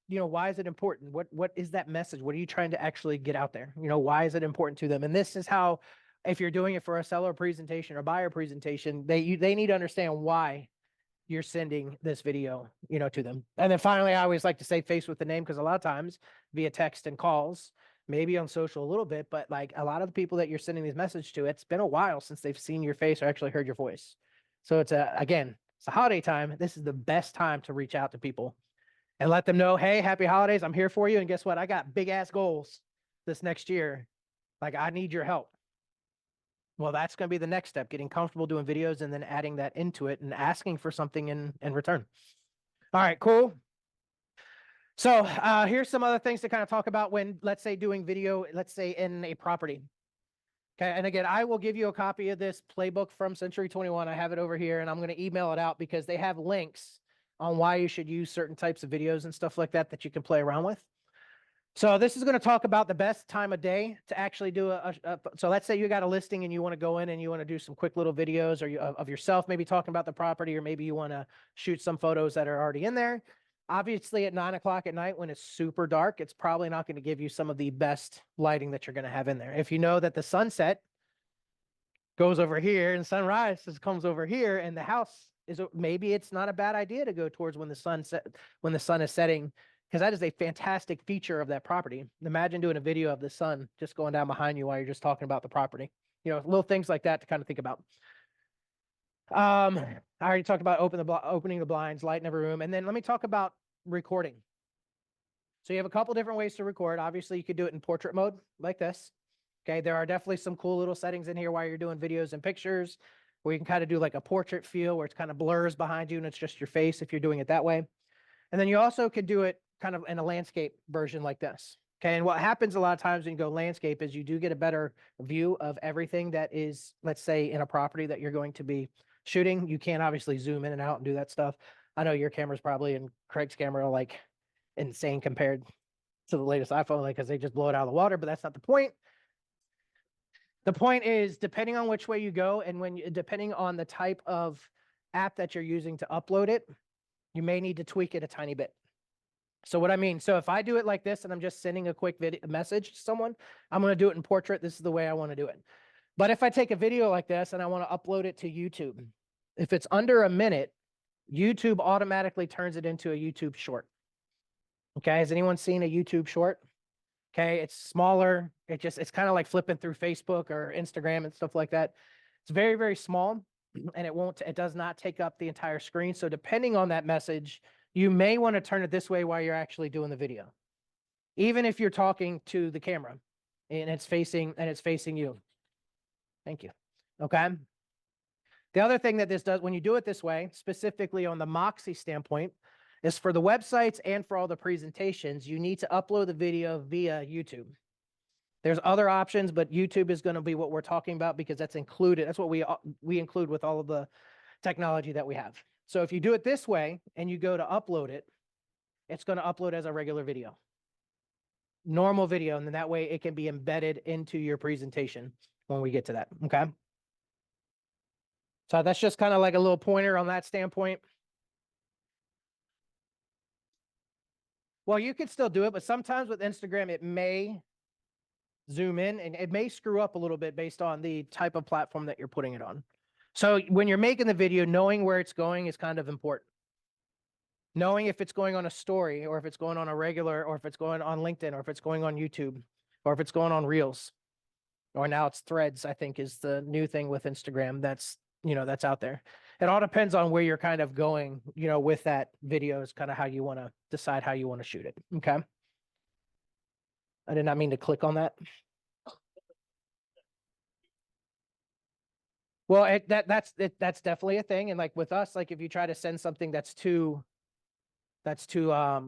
why is it important? What is that message? What are you trying to actually get out there? Why is it important to them? And this is how, if you're doing it for a seller presentation or buyer presentation, they need to understand why you're sending this video, to them. And then finally, I always like to say face with the name, because a lot of times via text and calls, maybe on social a little bit, but like a lot of the people that you're sending these messages to, it's been a while since they've seen your face or actually heard your voice. So it's a holiday time. This is the best time to reach out to people and let them know, hey, happy holidays. I'm here for you. And guess what? I got big ass goals this next year. Like, I need your help. Well, that's going to be the next step, getting comfortable doing videos and then adding that into it and asking for something in return. All right, cool. So here's some other things to kind of talk about when, let's say, doing video, let's say in a property. Okay, and again, I will give you a copy of this playbook from Century 21. I have it over here, and I'm going to email it out because they have links on why you should use certain types of videos and stuff like that you can play around with. So this is going to talk about the best time of day to actually do so let's say you got a listing and you want to go in and you want to do some quick little videos of yourself, maybe talking about the property, or maybe you want to shoot some photos that are already in there. Obviously at 9 o'clock at night when it's super dark, it's probably not going to give you some of the best lighting that you're going to have in there. If you know that the sunset goes over here and sunrise comes over here and the house maybe it's not a bad idea to go towards when the sun is setting, because that is a fantastic feature of that property. Imagine doing a video of the sun just going down behind you while you're just talking about the property. Little things like that to kind of think about. I already talked about opening the blinds, lighting every room. And then let me talk about recording. So you have a couple different ways to record. Obviously, you could do it in portrait mode like this. Okay, there are definitely some cool little settings in here while you're doing videos and pictures. where you can kind of do like a portrait feel where it's kind of blurs behind you and it's just your face if you're doing it that way. And then you also can do it kind of in a landscape version like this. Okay. And what happens a lot of times when you go landscape is you do get a better view of everything that is, let's say, in a property that you're going to be shooting. You can't obviously zoom in and out and do that stuff. I know your camera's probably and Craig's camera are like insane compared to the latest iPhone, like, because they just blow it out of the water, but that's not the point. The point is, depending on which way you go and depending on the type of app that you're using to upload it, you may need to tweak it a tiny bit. So what I mean, so if I do it like this and I'm just sending a quick message to someone, I'm going to do it in portrait. This is the way I want to do it. But if I take a video like this and I want to upload it to YouTube, if it's under a minute, YouTube automatically turns it into a YouTube short. Okay. Has anyone seen a YouTube short? Okay. It's smaller. It's kind of like flipping through Facebook or Instagram and stuff like that. It's very, very small and it does not take up the entire screen. So depending on that message, you may want to turn it this way while you're actually doing the video. Even if you're talking to the camera and it's facing you. Thank you. Okay. The other thing that this does when you do it this way, specifically on the Moxie standpoint, is for the websites and for all the presentations, you need to upload the video via YouTube. There's other options, but YouTube is going to be what we're talking about because that's included. That's what we include with all of the technology that we have. So if you do it this way and you go to upload it, it's going to upload as a regular video, normal video. And then that way it can be embedded into your presentation when we get to that. Okay. So that's just kind of like a little pointer on that standpoint. Well, you can still do it, but sometimes with Instagram, it may zoom in and it may screw up a little bit based on the type of platform that you're putting it on. So when you're making the video, knowing where it's going is kind of important. Knowing if it's going on a story or if it's going on a regular or if it's going on LinkedIn or if it's going on YouTube or if it's going on Reels or now it's Threads, I think is the new thing with Instagram that's out there. It all depends on where you're kind of going, with that video is kind of how you want to decide how you want to shoot it. Okay. I did not mean to click on that. Well, that's definitely a thing. And like with us, like if you try to send something that's too all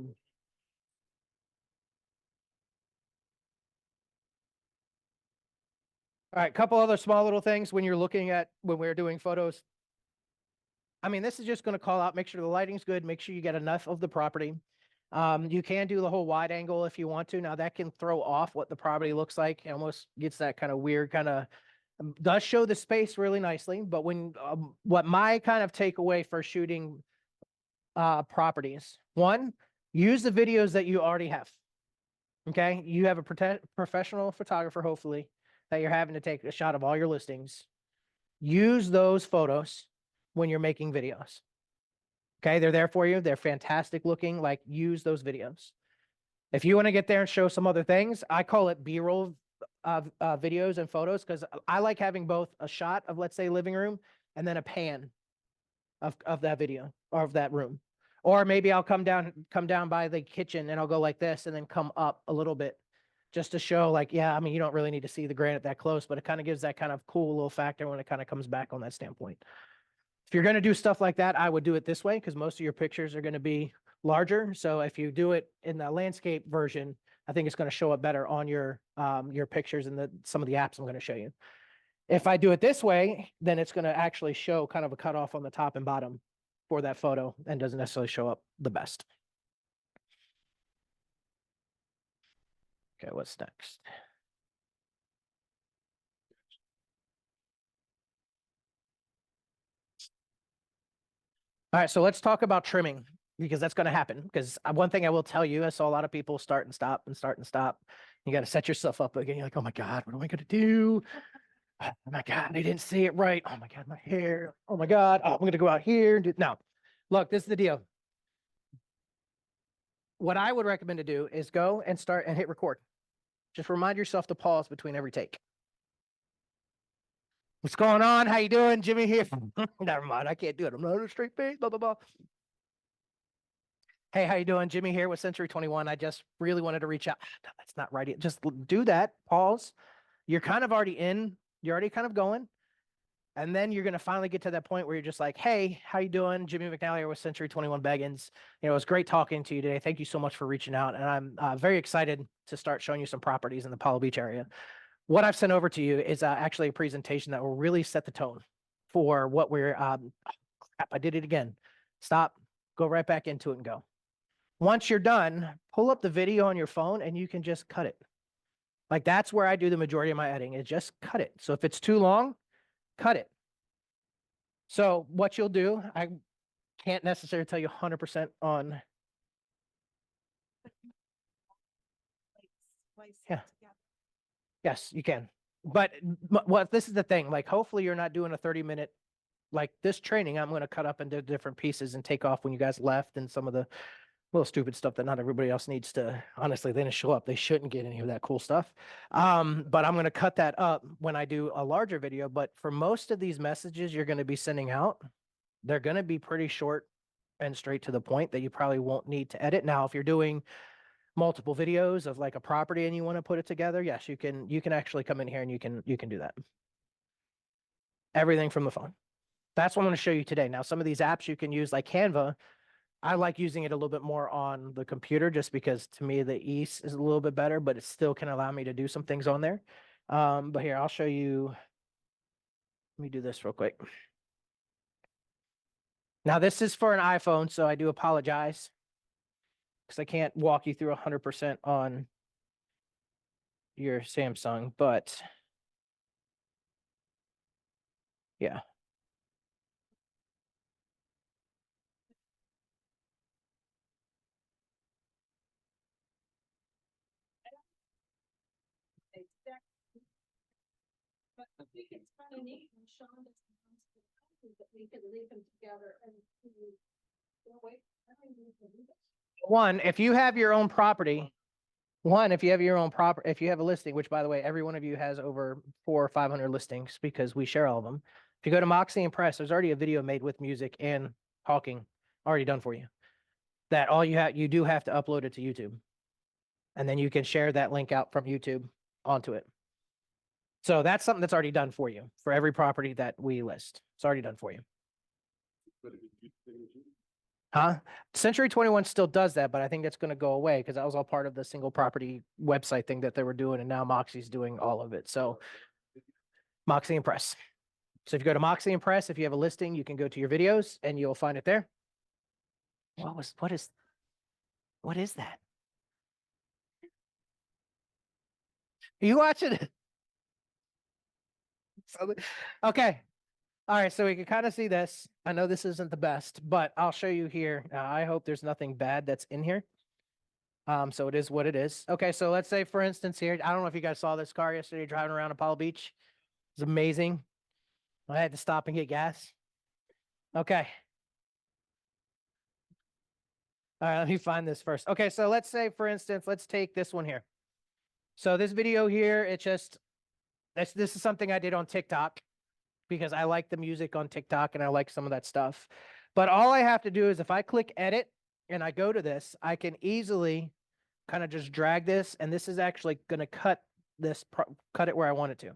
right, couple other small little things when we're doing photos. I mean, this is just going to call out, make sure the lighting's good, make sure you get enough of the property. You can do the whole wide angle if you want to. Now that can throw off what the property looks like. It almost gets that kind of weird does show the space really nicely. But what my kind of takeaway for shooting properties, one, use the videos that you already have. Okay. You have a professional photographer, hopefully, that you're having to take a shot of all your listings. Use those photos when you're making videos. Okay. They're there for you. They're fantastic looking. Like, use those videos. If you want to get there and show some other things, I call it B-roll videos and photos because I like having both a shot of, let's say, living room and then a pan of that video or of that room. Or maybe I'll come down by the kitchen and I'll go like this and then come up a little bit just to show like, yeah, I mean, you don't really need to see the granite that close, but it kind of gives that kind of cool little factor when it kind of comes back on that standpoint. If you're going to do stuff like that, I would do it this way because most of your pictures are going to be larger. So if you do it in the landscape version, I think it's going to show up better on your pictures and some of the apps I'm going to show you. If I do it this way, then it's going to actually show kind of a cutoff on the top and bottom for that photo and doesn't necessarily show up the best. Okay, what's next? All right, so let's talk about trimming because that's going to happen. Because one thing I will tell you, I saw a lot of people start and stop and start and stop. You got to set yourself up again. You're like, oh my God, what am I going to do? Oh my God, I didn't see it right. Oh my God, my hair. Oh my God, I'm going to go out here and do. Now, look, this is the deal. What I would recommend to do is go and start and hit record. Just remind yourself to pause between every take. What's going on? How you doing? Jimmy here. Never mind. I can't do it. I'm not on a straight face. Blah, blah, blah. Hey, how you doing? Jimmy here with Century 21. I just really wanted to reach out. No, that's not right. Just do that. Pause. You're kind of already in. You're already kind of going. And then you're going to finally get to that point where you're just like, hey, how you doing? Jimmy McNally here with Century 21 Beggins. It was great talking to you today. Thank you so much for reaching out. And I'm very excited to start showing you some properties in the Apollo Beach area. What I've sent over to you is actually a presentation that will really set the tone for what we're, crap, I did it again. Stop, go right back into it and go. Once you're done, pull up the video on your phone and you can just cut it. Like that's where I do the majority of my editing is just cut it. So if it's too long, cut it. So what you'll do, I can't necessarily tell you 100% on. Yeah. Yes, you can. But what this is the thing, like hopefully you're not doing a 30-minute, like this training, I'm going to cut up into different pieces and take off when you guys left and some of the little stupid stuff that not everybody else needs to, honestly, they didn't show up. They shouldn't get any of that cool stuff. But I'm going to cut that up when I do a larger video. But for most of these messages you're going to be sending out, they're going to be pretty short and straight to the point that you probably won't need to edit. Now, if you're doing multiple videos of like a property and you want to put it together, yes, you can actually come in here and you can do that. Everything from the phone. That's what I'm going to show you today. Now, some of these apps you can use like Canva, I like using it a little bit more on the computer just because to me the ease is a little bit better, but it still can allow me to do some things on there. But here, I'll show you. Let me do this real quick. Now, this is for an iPhone, so I do apologize because I can't walk you through 100% on your Samsung, but yeah. But I think it's kind of neat when Sean does the ones for the company that we can leave them together and wait. I don't even know this. One, if you have your own property, if you have your own property, if you have a listing, which by the way, every one of you has over 400 or 500 listings because we share all of them. If you go to Moxie and Press, there's already a video made with music and talking already done for you. That all you do have to upload it to YouTube. And then you can share that link out from YouTube onto it. So that's something that's already done for you for every property that we list. It's already done for you. Huh? Century 21 still does that, but I think that's going to go away because that was all part of the single property website thing that they were doing. And now Moxie's doing all of it. So Moxie and Press. So if you go to Moxie and Press, if you have a listing, you can go to your videos and you'll find it there. What is that? Are you watching it? Okay. All right, so we can kind of see this. I know this isn't the best, but I'll show you here. I hope there's nothing bad that's in here. So it is what it is. Okay, so let's say, for instance, here, I don't know if you guys saw this car yesterday driving around Apollo Beach. It's amazing. I had to stop and get gas. Okay. All right, let me find this first. Okay, so let's say, for instance, let's take this one here. So this video here, this is something I did on TikTok because I like the music on TikTok and I like some of that stuff. But all I have to do is if I click edit and I go to this, I can easily kind of just drag this, and this is actually going to cut it where I want it to.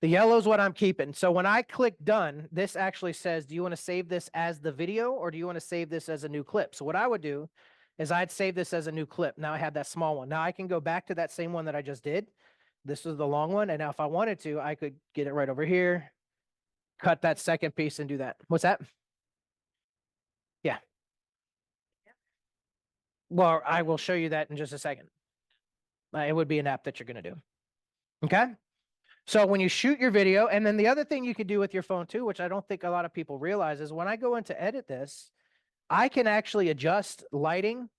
The yellow is what I'm keeping. So when I click done, this actually says, do you want to save this as the video or do you want to save this as a new clip? So what I would do is I'd save this as a new clip. Now I have that small one. Now I can go back to that same one that I just did. This is the long one. And now if I wanted to, I could get it right over here, cut that second piece and do that. What's that? Yeah. Well, I will show you that in just a second. It would be an app that you're going to do. Okay. So when you shoot your video, and then the other thing you could do with your phone too, which I don't think a lot of people realize, is when I go in to edit this, I can actually adjust lighting.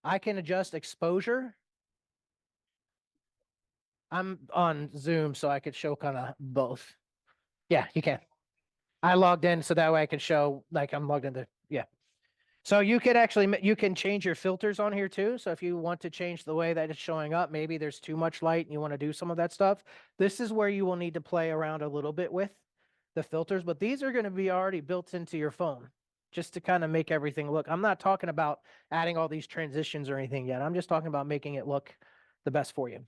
I can adjust exposure. I'm on Zoom, so I could show kind of both. Yeah, you can. I logged in so that way I can show like I'm logged into, yeah. So you could actually, you can change your filters on here too. So if you want to change the way that it's showing up, maybe there's too much light and you want to do some of that stuff. This is where you will need to play around a little bit with the filters, but these are going to be already built into your phone just to kind of make everything look. I'm not talking about adding all these transitions or anything yet. I'm just talking about making it look the best for you.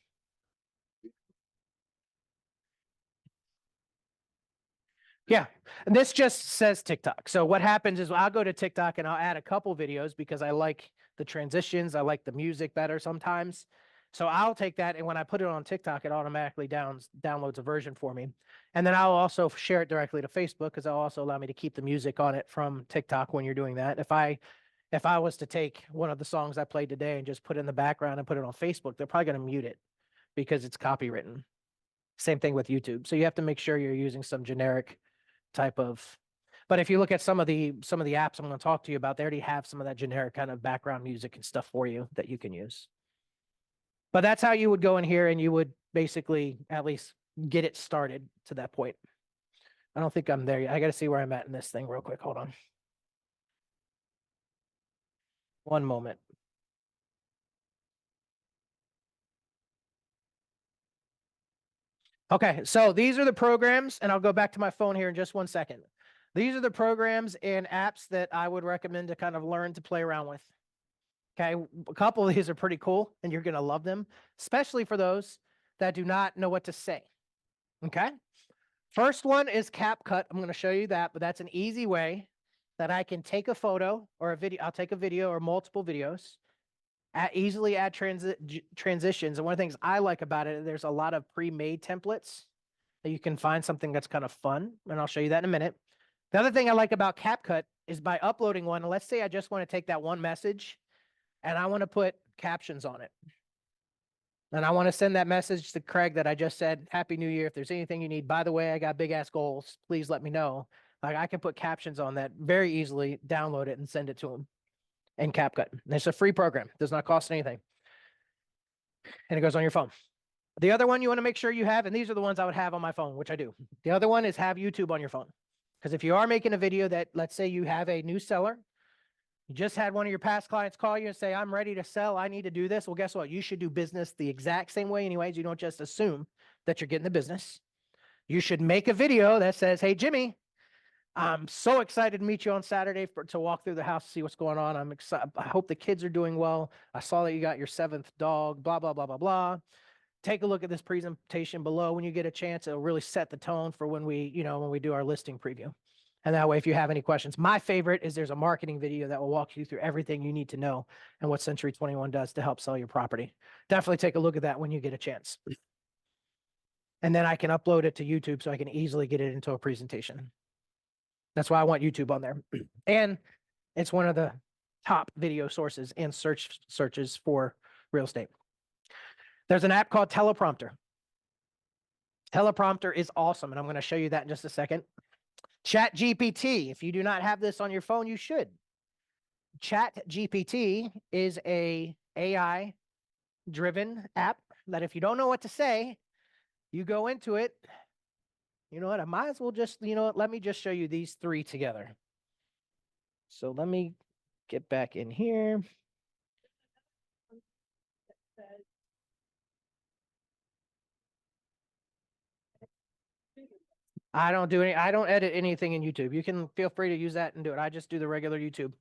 Yeah, and this just says TikTok. So what happens is I'll go to TikTok and I'll add a couple videos because I like the transitions, I like the music better sometimes. So I'll take that and when I put it on TikTok, it automatically downloads a version for me. And then I'll also share it directly to Facebook because it'll also allow me to keep the music on it from TikTok when you're doing that. If I was to take one of the songs I played today and just put it in the background and put it on Facebook, they're probably going to mute it because it's copywritten. Same thing with YouTube. So you have to make sure you're using some generic type of, but if you look at some of the apps I'm going to talk to you about, they already have some of that generic kind of background music and stuff for you that you can use. But that's how you would go in here and you would basically at least get it started to that point. I don't think I'm there yet. I got to see where I'm at in this thing real quick. Hold on. One moment. Okay, so these are the programs, and I'll go back to my phone here in just 1 second. These are the programs and apps that I would recommend to kind of learn to play around with. Okay, a couple of these are pretty cool, and you're going to love them, especially for those that do not know what to say. Okay, first one is CapCut. I'm going to show you that, but that's an easy way that I can take a photo or a video. I'll take a video or multiple videos, easily add transitions. And one of the things I like about it, there's a lot of pre-made templates that you can find something that's kind of fun. And I'll show you that in a minute. The other thing I like about CapCut is by uploading one, let's say I just want to take that one message and I want to put captions on it. And I want to send that message to Craig that I just said, Happy New Year. If there's anything you need, by the way, I got big ass goals. Please let me know. Like I can put captions on that very easily, download it and send it to him in CapCut. And it's a free program. It does not cost anything. And it goes on your phone. The other one you want to make sure you have, and these are the ones I would have on my phone, which I do. The other one is have YouTube on your phone. Because if you are making a video that, let's say you have a new seller, you just had one of your past clients call you and say, I'm ready to sell. I need to do this. Well, guess what? You should do business the exact same way anyways. You don't just assume that you're getting the business. You should make a video that says, hey, Jimmy, I'm so excited to meet you on Saturday to walk through the house, see what's going on. I'm excited. I hope the kids are doing well. I saw that you got your 7th dog, blah, blah, blah, blah, blah. Take a look at this presentation below when you get a chance. It'll really set the tone for when we do our listing preview. And that way, if you have any questions, my favorite is there's a marketing video that will walk you through everything you need to know and what Century 21 does to help sell your property. Definitely take a look at that when you get a chance. And then I can upload it to YouTube so I can easily get it into a presentation. That's why I want YouTube on there. And it's one of the top video sources and searches for real estate. There's an app called Teleprompter. Teleprompter is awesome, and I'm going to show you that in just a second. Chat GPT, if you do not have this on your phone, you should. Chat GPT is a AI driven app that if you don't know what to say, you go into it. You know what? I might as well just, let me just show you these three together. So let me get back in here. I don't edit anything in YouTube. You can feel free to use that and do it. I just do the regular YouTube.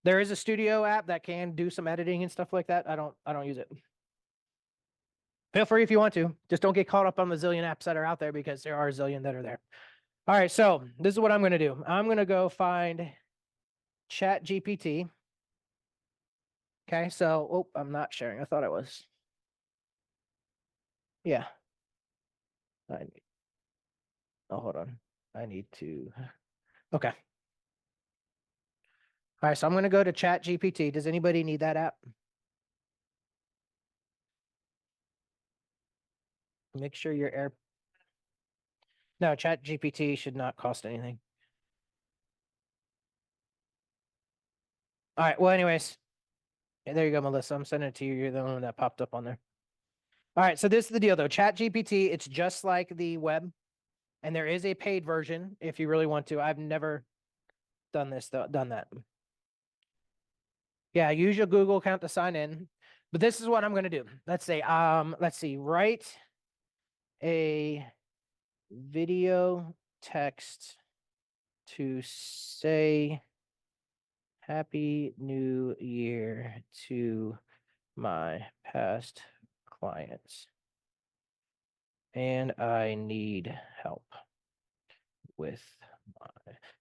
There is a studio app that can do some editing and stuff like that. I don't use it. Feel free if you want to. Just don't get caught up on the zillion apps that are out there because there are a zillion that are there. All right, so this is what I'm going to do. I'm going to go find Chat GPT. Okay, so, I'm not sharing. I thought I was. Yeah. Hold on. I need to. Okay. All right, so I'm going to go to Chat GPT. Does anybody need that app? Make sure your air. No, Chat GPT should not cost anything. All right. Well, anyways, there you go, Melissa. I'm sending it to you. You're the one that popped up on there. All right. So this is the deal, though. Chat GPT, it's just like the web, and there is a paid version if you really want to. I've never done this, though. Done that. Yeah, use your Google account to sign in. But this is what I'm going to do. Let's say, let's see, write a video text to say Happy New Year to my past clients. And I need help. with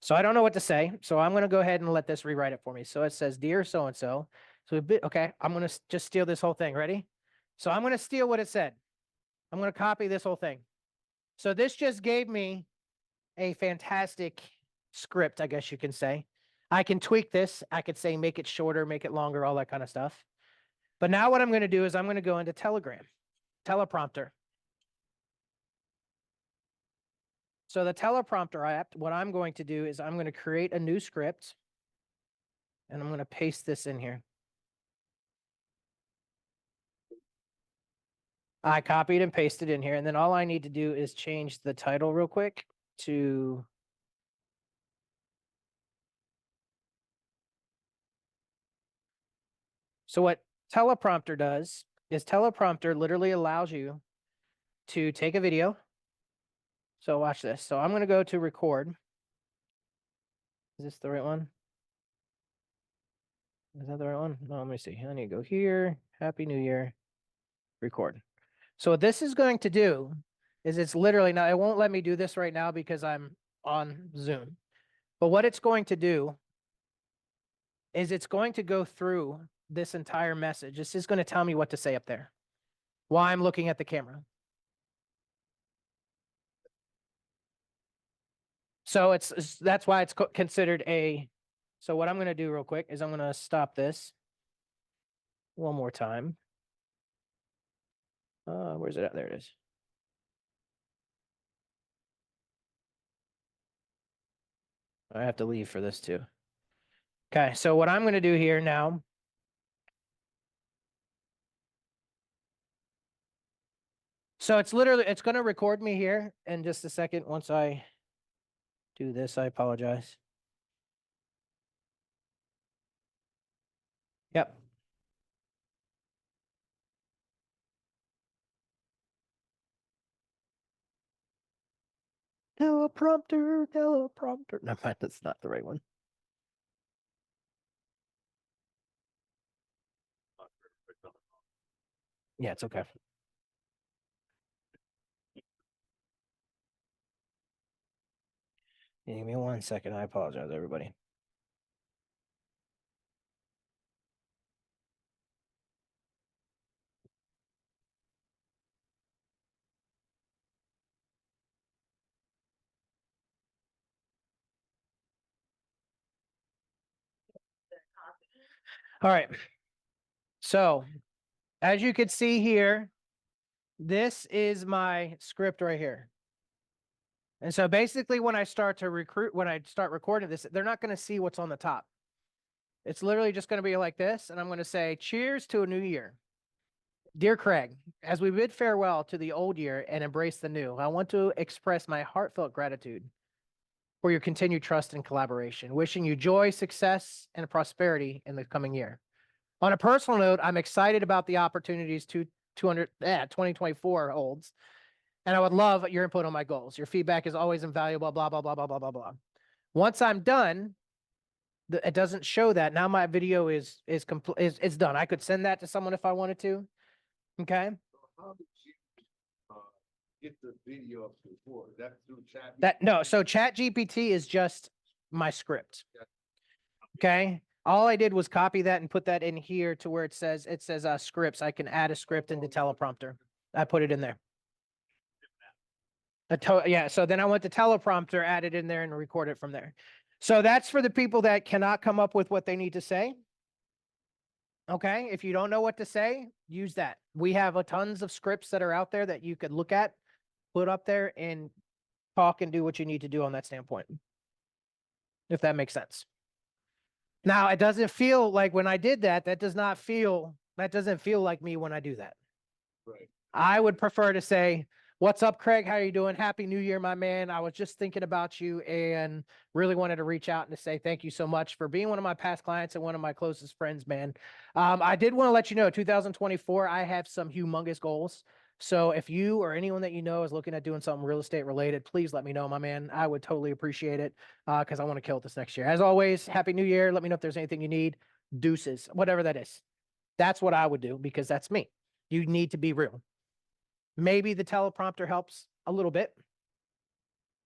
so I don't know what to say. So I'm going to go ahead and let this rewrite it for me. So it says, dear so-and-so. Okay, I'm going to just steal this whole thing. Ready? So I'm going to steal what it said. I'm going to copy this whole thing. So this just gave me a fantastic script, I guess you can say. I can tweak this. I could say, make it shorter, make it longer, all that kind of stuff. But now what I'm going to do is I'm going to go into Telegram, teleprompter. So the teleprompter app, what I'm going to do is I'm going to create a new script and I'm going to paste this in here. I copied and pasted in here, and then all I need to do is change the title real quick to so what teleprompter does is teleprompter literally allows you to take a video. So watch this. So I'm going to go to record. Is this the right one? Is that the right one? No, let me see. I need to go here. Happy New Year. Record. So what this is going to do is it's literally now, it won't let me do this right now because I'm on Zoom. But what it's going to do is it's going to go through this entire message. This is going to tell me what to say up there while I'm looking at the camera. So that's why it's considered a. So what I'm going to do real quick is I'm going to stop this one more time. Where's it at? There it is. I have to leave for this too. Okay, so what I'm going to do here now. So it's literally, it's going to record me here in just a second. Once I do this, I apologize. Yep. Teleprompter, teleprompter. No, that's not the right one. Yeah, it's okay. Give me 1 second. I apologize, everybody. All right. So as you can see here, this is my script right here. And so basically when I start recording this, they're not going to see what's on the top. It's literally just going to be like this. And I'm going to say, cheers to a new year. Dear Craig, as we bid farewell to the old year and embrace the new, I want to express my heartfelt gratitude for your continued trust and collaboration. Wishing you joy, success, and prosperity in the coming year. On a personal note, I'm excited about the opportunities 2024 holds, and I would love your input on my goals. Your feedback is always invaluable, blah, blah, blah, blah, blah, blah, blah. Once I'm done, it doesn't show that. Now my video is complete, it's done. I could send that to someone if I wanted to. Okay. How did you get the video up before? Is that through chat? No, so Chat GPT is just my script. Okay. All I did was copy that and put that in here to where it says scripts. I can add a script into teleprompter. I put it in there. Yeah. So then I went to teleprompter, add it in there and record it from there. So that's for the people that cannot come up with what they need to say. Okay. If you don't know what to say, use that. We have tons of scripts that are out there that you could look at, put up there and talk and do what you need to do on that standpoint. If that makes sense. Now, it doesn't feel like when I did that, that doesn't feel like me when I do that. Right. I would prefer to say, what's up, Craig? How are you doing? Happy New Year, my man. I was just thinking about you and really wanted to reach out and to say thank you so much for being one of my past clients and one of my closest friends, man. I did want to let you know, 2024, I have some humongous goals. So if you or anyone that you know is looking at doing something real estate related, please let me know, my man. I would totally appreciate it because I want to kill it this next year. As always, Happy New Year. Let me know if there's anything you need. Deuces, whatever that is. That's what I would do because that's me. You need to be real. Maybe the teleprompter helps a little bit.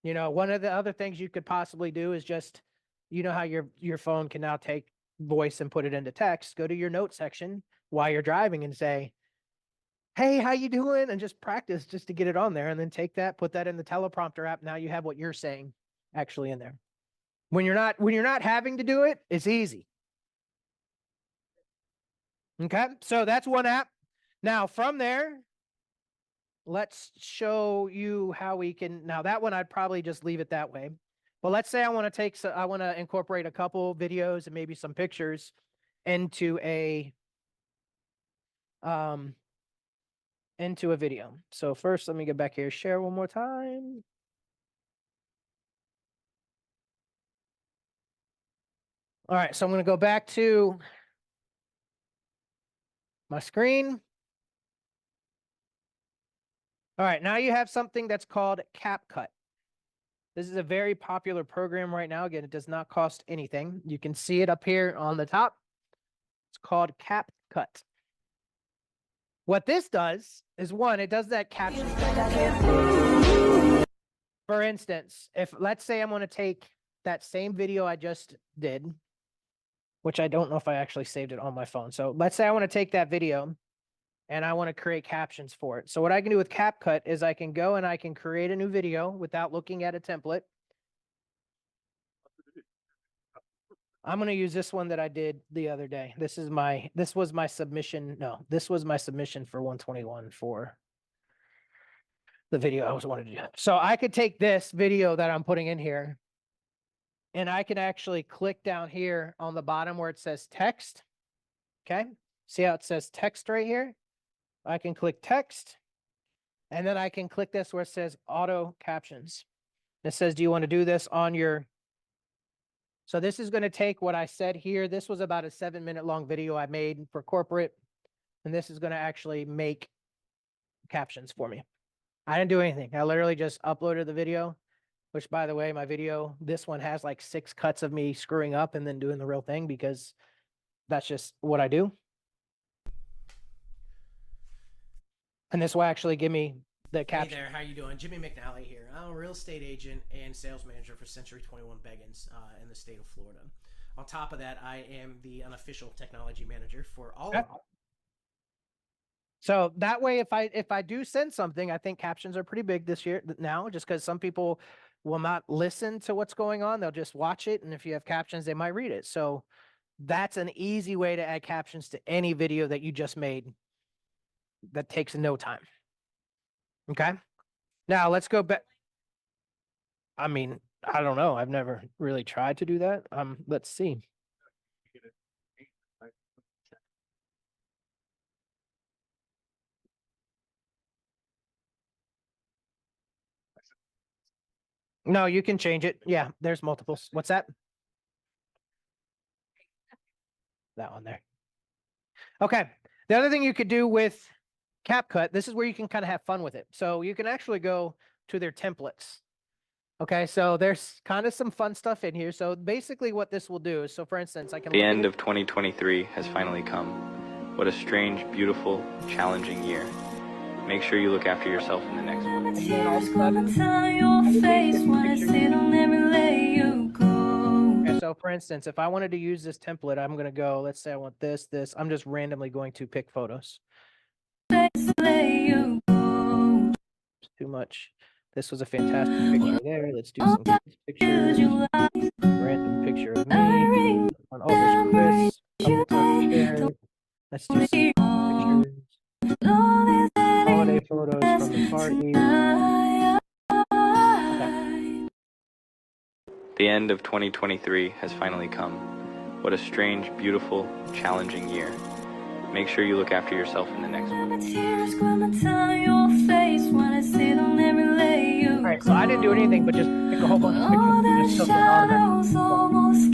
You know, one of the other things you could possibly do is just, you know how your phone can now take voice and put it into text. Go to your note section while you're driving and say, "Hey, how you doing?" and just practice just to get it on there, and then take that, put that in the teleprompter app. Now you have what you're saying actually in there. When you're not having to do it, it's easy. Okay, so that's one app. Now from there, let's show you how we can, now that one, I'd probably just leave it that way. But let's say I want to incorporate a couple videos and maybe some pictures into a video. So first, let me get back here, share one more time. All right, so I'm going to go back to my screen. All right, now you have something that's called CapCut. This is a very popular program right now. Again, it does not cost anything. You can see it up here on the top. It's called CapCut. What this does is, one, it does that caption. For instance, if let's say I'm going to take that same video I just did, which I don't know if I actually saved it on my phone. So let's say I want to take that video and I want to create captions for it. So what I can do with CapCut is I can go and I can create a new video without looking at a template. I'm going to use this one that I did the other day. This was my submission. No, this was my submission for 121 for the video I was wanting to do. So I could take this video that I'm putting in here and I can actually click down here on the bottom where it says text. Okay. See how it says text right here? I can click text, and then I can click this where it says auto captions. It says, do you want to do this on your, so this is going to take what I said here. This was about a 7-minute long video I made for corporate, and this is going to actually make captions for me. I didn't do anything. I literally just uploaded the video, which, by the way, my video, this one has like 6 cuts of me screwing up and then doing the real thing because that's just what I do. And this will actually give me the caption. Hey there, how you doing? Jimmy McNally here. I'm a real estate agent and sales manager for Century 21 Beggins in the state of Florida. On top of that, I am the unofficial technology manager for all of So that way, if I do send something, I think captions are pretty big this year now, just because some people will not listen to what's going on. They'll just watch it. And if you have captions, they might read it. So that's an easy way to add captions to any video that you just made. That takes no time. Okay. Now let's go back. I mean, I don't know. I've never really tried to do that. Let's see. No, you can change it. Yeah, there's multiples. What's that? That one there. Okay. The other thing you could do with CapCut, this is where you can kind of have fun with it. So you can actually go to their templates. Okay, so there's kind of some fun stuff in here. So basically what this will do is, so for instance, I can... The end of 2023 has finally come. What a strange, beautiful, challenging year. Make sure you look after yourself in the next one. Okay, so for instance, if I wanted to use this template, I'm going to go, let's say I want this. I'm just randomly going to pick photos. Too much. This was a fantastic picture there. Let's do some pictures. Random picture of me. Oh, there's Chris. Let's do some pictures. Holiday photos from the party. Okay. The end of 2023 has finally come. What a strange, beautiful, challenging year. Make sure you look after yourself in the next one. Alright, so I didn't do anything but just pick a whole bunch of pictures.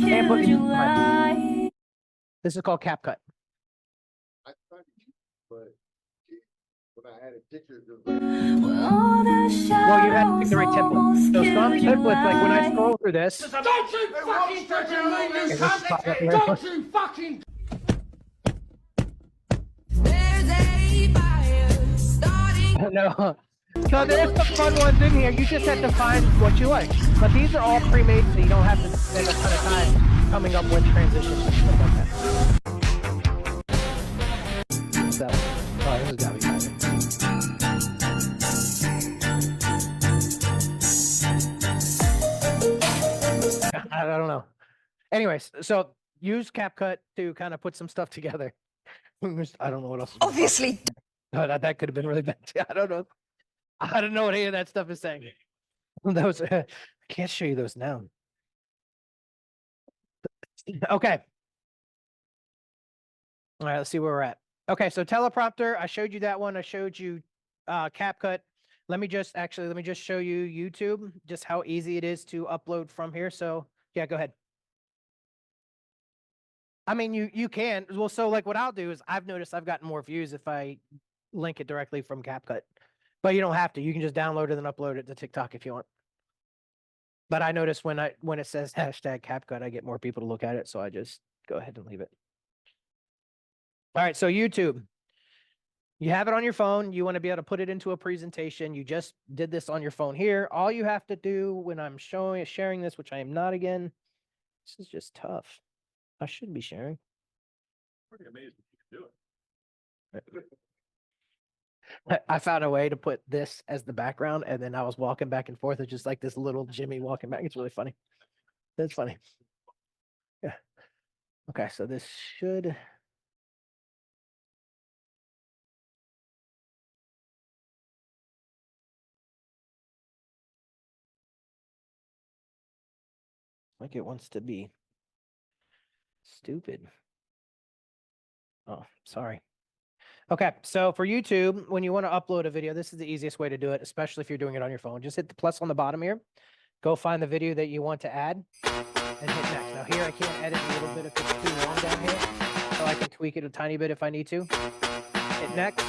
And put these in my... This is called CapCut. I tried to use, but when I added pictures of Well, you had to pick the right template. So some templates, like when I scroll through this... Don't you fucking touch me, you cunt! Don't you fucking... No, So there's some fun ones in here. You just have to find what you like. But these are all pre-made, so you don't have to spend a ton of time coming up with transitions and stuff like that. So, oh, this has got to be timing. I don't know. Anyways, so use CapCut to kind of put some stuff together. I don't know what else. Obviously. No, that could have been really bad. I don't know. I don't know what any of that stuff is saying. Those I can't show you those now. Okay. All right, let's see where we're at. Okay, so teleprompter, I showed you that one. I showed you CapCut. Let me just show you YouTube, just how easy it is to upload from here. So yeah, go ahead. I mean, you can. Well, so like what I'll do is I've noticed I've gotten more views if I link it directly from CapCut. But you don't have to. You can just download it and upload it to TikTok if you want. But I notice when it says hashtag CapCut, I get more people to look at it, so I just go ahead and leave it. All right, so YouTube. You have it on your phone. You want to be able to put it into a presentation. You just did this on your phone here. All you have to do when I'm sharing this, which I am not again, this is just tough. I should be sharing. Pretty amazing you can do it. I found a way to put this as the background, and then I was walking back and forth. It's just like this little Jimmy walking back. It's really funny. That's funny. Yeah. Okay, so this should. Like it wants to be stupid. Oh, sorry. Okay, so for YouTube, when you want to upload a video, this is the easiest way to do it, especially if you're doing it on your phone. Just hit the plus on the bottom here. Go find the video that you want to add and hit next. Now here, I can't edit a little bit if it's too long down here, so I can tweak it a tiny bit if I need to. Hit next.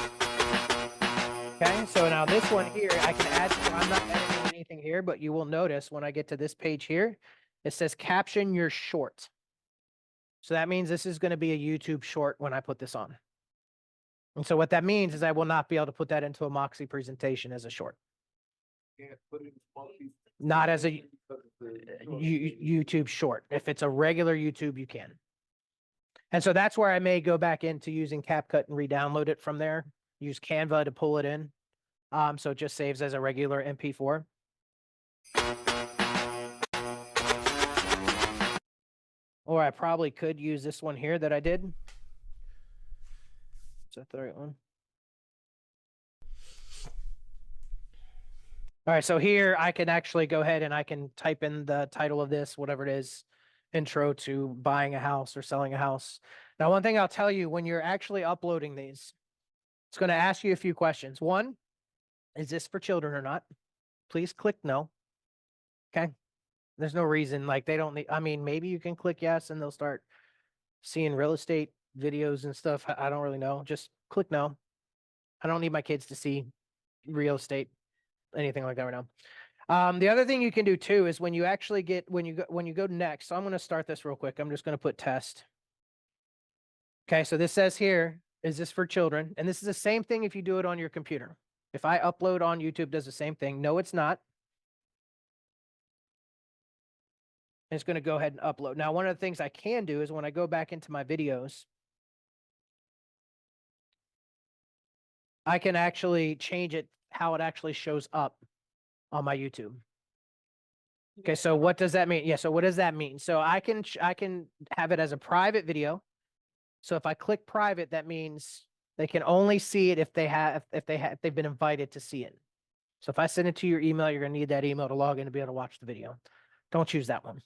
Okay, so now this one here, I can add, so I'm not editing anything here, but you will notice when I get to this page here, it says caption your short. So that means this is going to be a YouTube short when I put this on. And so what that means is I will not be able to put that into a Moxie presentation as a short. Can't put it in funky- Not as a because it's a- YouTube short. If it's a regular YouTube, you can. And so that's where I may go back into using CapCut and re-download it from there. Use Canva to pull it in. So it just saves as a regular MP4. Or I probably could use this one here that I did. Is that the right one? All right, so here I can actually go ahead and I can type in the title of this, whatever it is, intro to buying a house or selling a house. Now, one thing I'll tell you when you're actually uploading these, it's going to ask you a few questions. One, is this for children or not? Please click no. Okay. There's no reason, like they don't need, I mean, maybe you can click yes and they'll start seeing real estate videos and stuff. I don't really know. Just click no. I don't need my kids to see real estate, anything like that right now. The other thing you can do too is when you actually get, when you go next, so I'm going to start this real quick. I'm just going to put test. Okay. So this says here, is this for children? And this is the same thing if you do it on your computer. If I upload on YouTube, does the same thing. No, it's not. It's going to go ahead and upload. Now, one of the things I can do is when I go back into my videos, I can actually change it, how it actually shows up on my YouTube. Okay, so what does that mean? Yeah, so what does that mean? So I can have it as a private video. So if I click private, that means they can only see it if they've been invited to see it. So if I send it to your email, you're going to need that email to log in to be able to watch the video. Don't choose that one.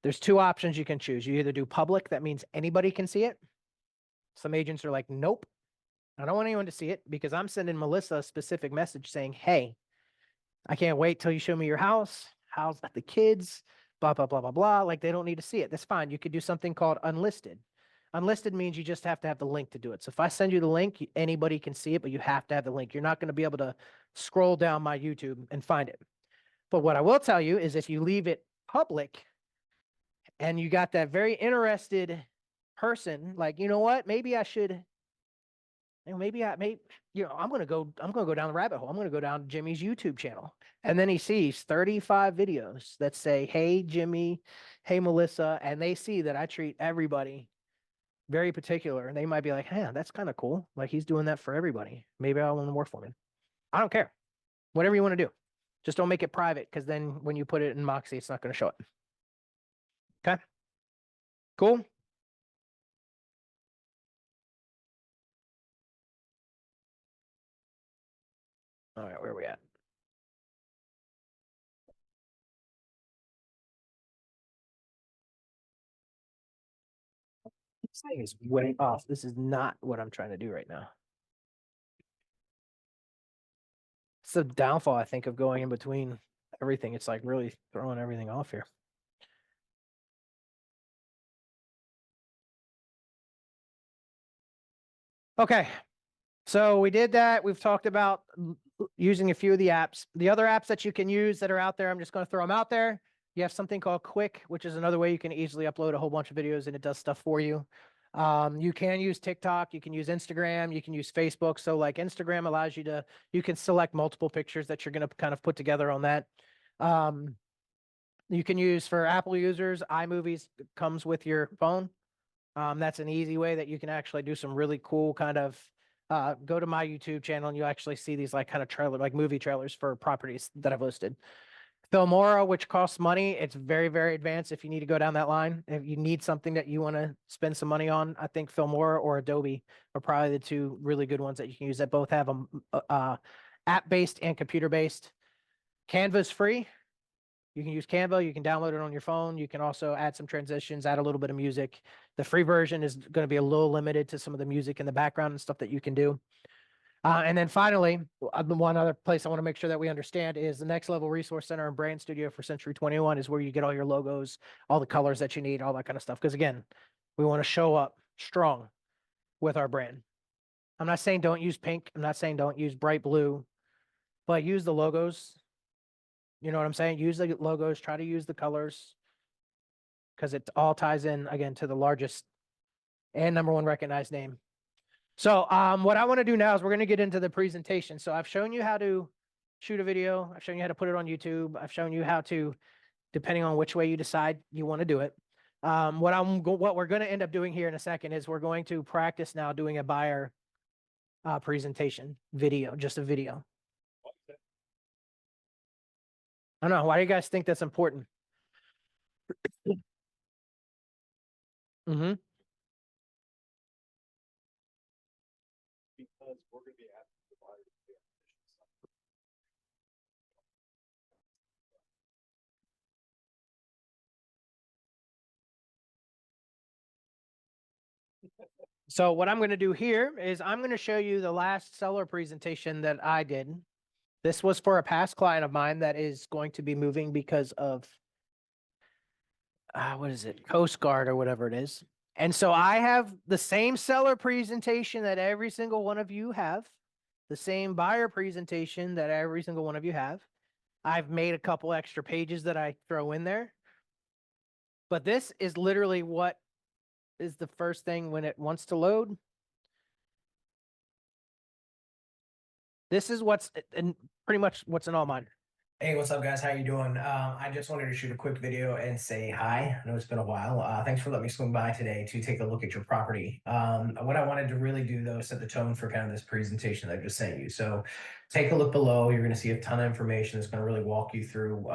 There's two options you can choose. You either do public, that means anybody can see it. Some agents are like, nope, I don't want anyone to see it because I'm sending Melissa a specific message saying, hey, I can't wait till you show me your house. How's the kids? Blah, blah, blah, blah, blah. Like they don't need to see it. That's fine. You could do something called unlisted. Unlisted means you just have to have the link to do it. So if I send you the link, anybody can see it, but you have to have the link. You're not going to be able to scroll down my YouTube and find it. But what I will tell you is if you leave it public and you got that very interested person, like, you know what, maybe I should maybe I'm gonna go down the rabbit hole. I'm gonna go down Jimmy's YouTube channel. And then he sees 35 videos that say, "Hey Jimmy, hey Melissa," and they see that I treat everybody very particular. And they might be like, "Hey, that's kind of cool. Like he's doing that for everybody. Maybe I want to work for him." I don't care. Whatever you want to do. Just don't make it private, because then when you put it in Moxie, it's not going to show it. Okay. Cool. All right, where are we at? This thing is way off. This is not what I'm trying to do right now. It's the downfall, I think, of going in between everything. It's like really throwing everything off here. Okay. So we did that. We've talked about using a few of the apps. The other apps that you can use that are out there, I'm just going to throw them out there. You have something called Quick, which is another way you can easily upload a whole bunch of videos and it does stuff for you. You can use TikTok, you can use Instagram, you can use Facebook. So like Instagram allows you can select multiple pictures that you're going to kind of put together on that. You can use, for Apple users, iMovies comes with your phone. That's an easy way that you can actually do some really cool kind of, go to my YouTube channel and you actually see these like kind of trailer, like movie trailers for properties that I've listed. Filmora, which costs money, it's very, very advanced if you need to go down that line. If you need something that you want to spend some money on, I think Filmora or Adobe are probably the two really good ones that you can use that both have app-based and computer-based. Canva's free. You can use Canva, you can download it on your phone. You can also add some transitions, add a little bit of music. The free version is going to be a little limited to some of the music in the background and stuff that you can do. And then finally, the one other place I want to make sure that we understand is the Next Level Resource Center and Brand Studio for Century 21 is where you get all your logos, all the colors that you need, all that kind of stuff. Because again, we want to show up strong with our brand. I'm not saying don't use pink. I'm not saying don't use bright blue, but use the logos. You know what I'm saying? Use the logos, try to use the colors, because it all ties in again to the largest and number one recognized name. So what I want to do now is we're going to get into the presentation. So I've shown you how to shoot a video. I've shown you how to put it on YouTube. I've shown you how to, depending on which way you decide you want to do it. What we're going to end up doing here in a second is we're going to practice now doing a buyer presentation video, just a video. I don't know. Why do you guys think that's important? Mm-hmm. Because we're gonna be asking the buyer to pay our commission. So what I'm going to do here is I'm going to show you the last seller presentation that I did. This was for a past client of mine that is going to be moving because of, what is it? Coast Guard or whatever it is. And so I have the same seller presentation that every single one of you have, the same buyer presentation that every single one of you have. I've made a couple extra pages that I throw in there. But this is literally what is the first thing when it wants to load. This is what's and pretty much what's in all mine. Hey, what's up, guys? How you doing? I just wanted to shoot a quick video and say hi. I know it's been a while. Thanks for letting me swing by today to take a look at your property. What I wanted to really do, though, is set the tone for kind of this presentation that I just sent you. So take a look below. You're going to see a ton of information that's going to really walk you through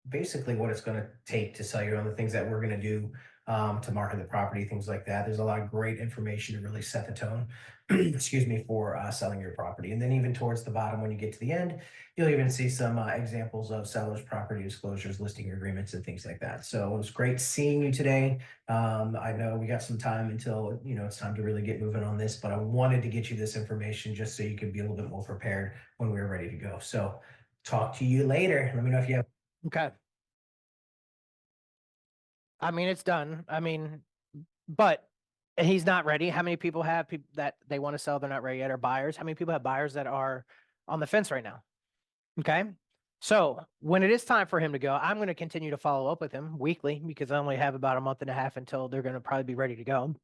basically what it's going to take to sell your own, the things that we're going to do to market the property, things like that. There's a lot of great information to really set the tone, excuse me, for selling your property. And then even towards the bottom, when you get to the end, you'll even see some examples of sellers' property disclosures, listing agreements, and things like that. So it was great seeing you today. I know we got some time until, it's time to really get moving on this, but I wanted to get you this information just so you could be a little bit more prepared when we were ready to go. So talk to you later. Let me know if you have. Okay. I mean, it's done. I mean, but he's not ready. How many people have people that they want to sell, they're not ready yet, or buyers? How many people have buyers that are on the fence right now? Okay. So when it is time for him to go, I'm going to continue to follow up with him weekly because I only have about a month and a half until they're going to probably be ready to go.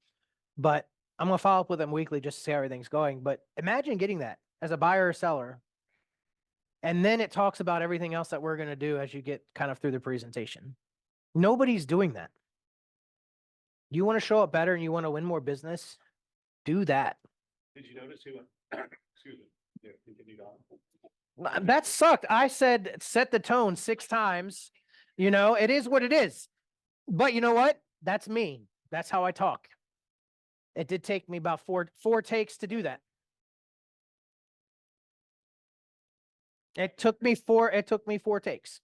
But I'm gonna follow up with them weekly just to see how everything's going. But imagine getting that as a buyer or seller. And then it talks about everything else that we're gonna do as you get kind of through the presentation. Nobody's doing that. You want to show up better and you want to win more business, do that. Did you notice who, excuse me, yeah, continued on? That sucked. I said set the tone 6 times. You know, it is what it is. But you know what? That's me. That's how I talk. It did take me about four takes to do that. It took me four takes.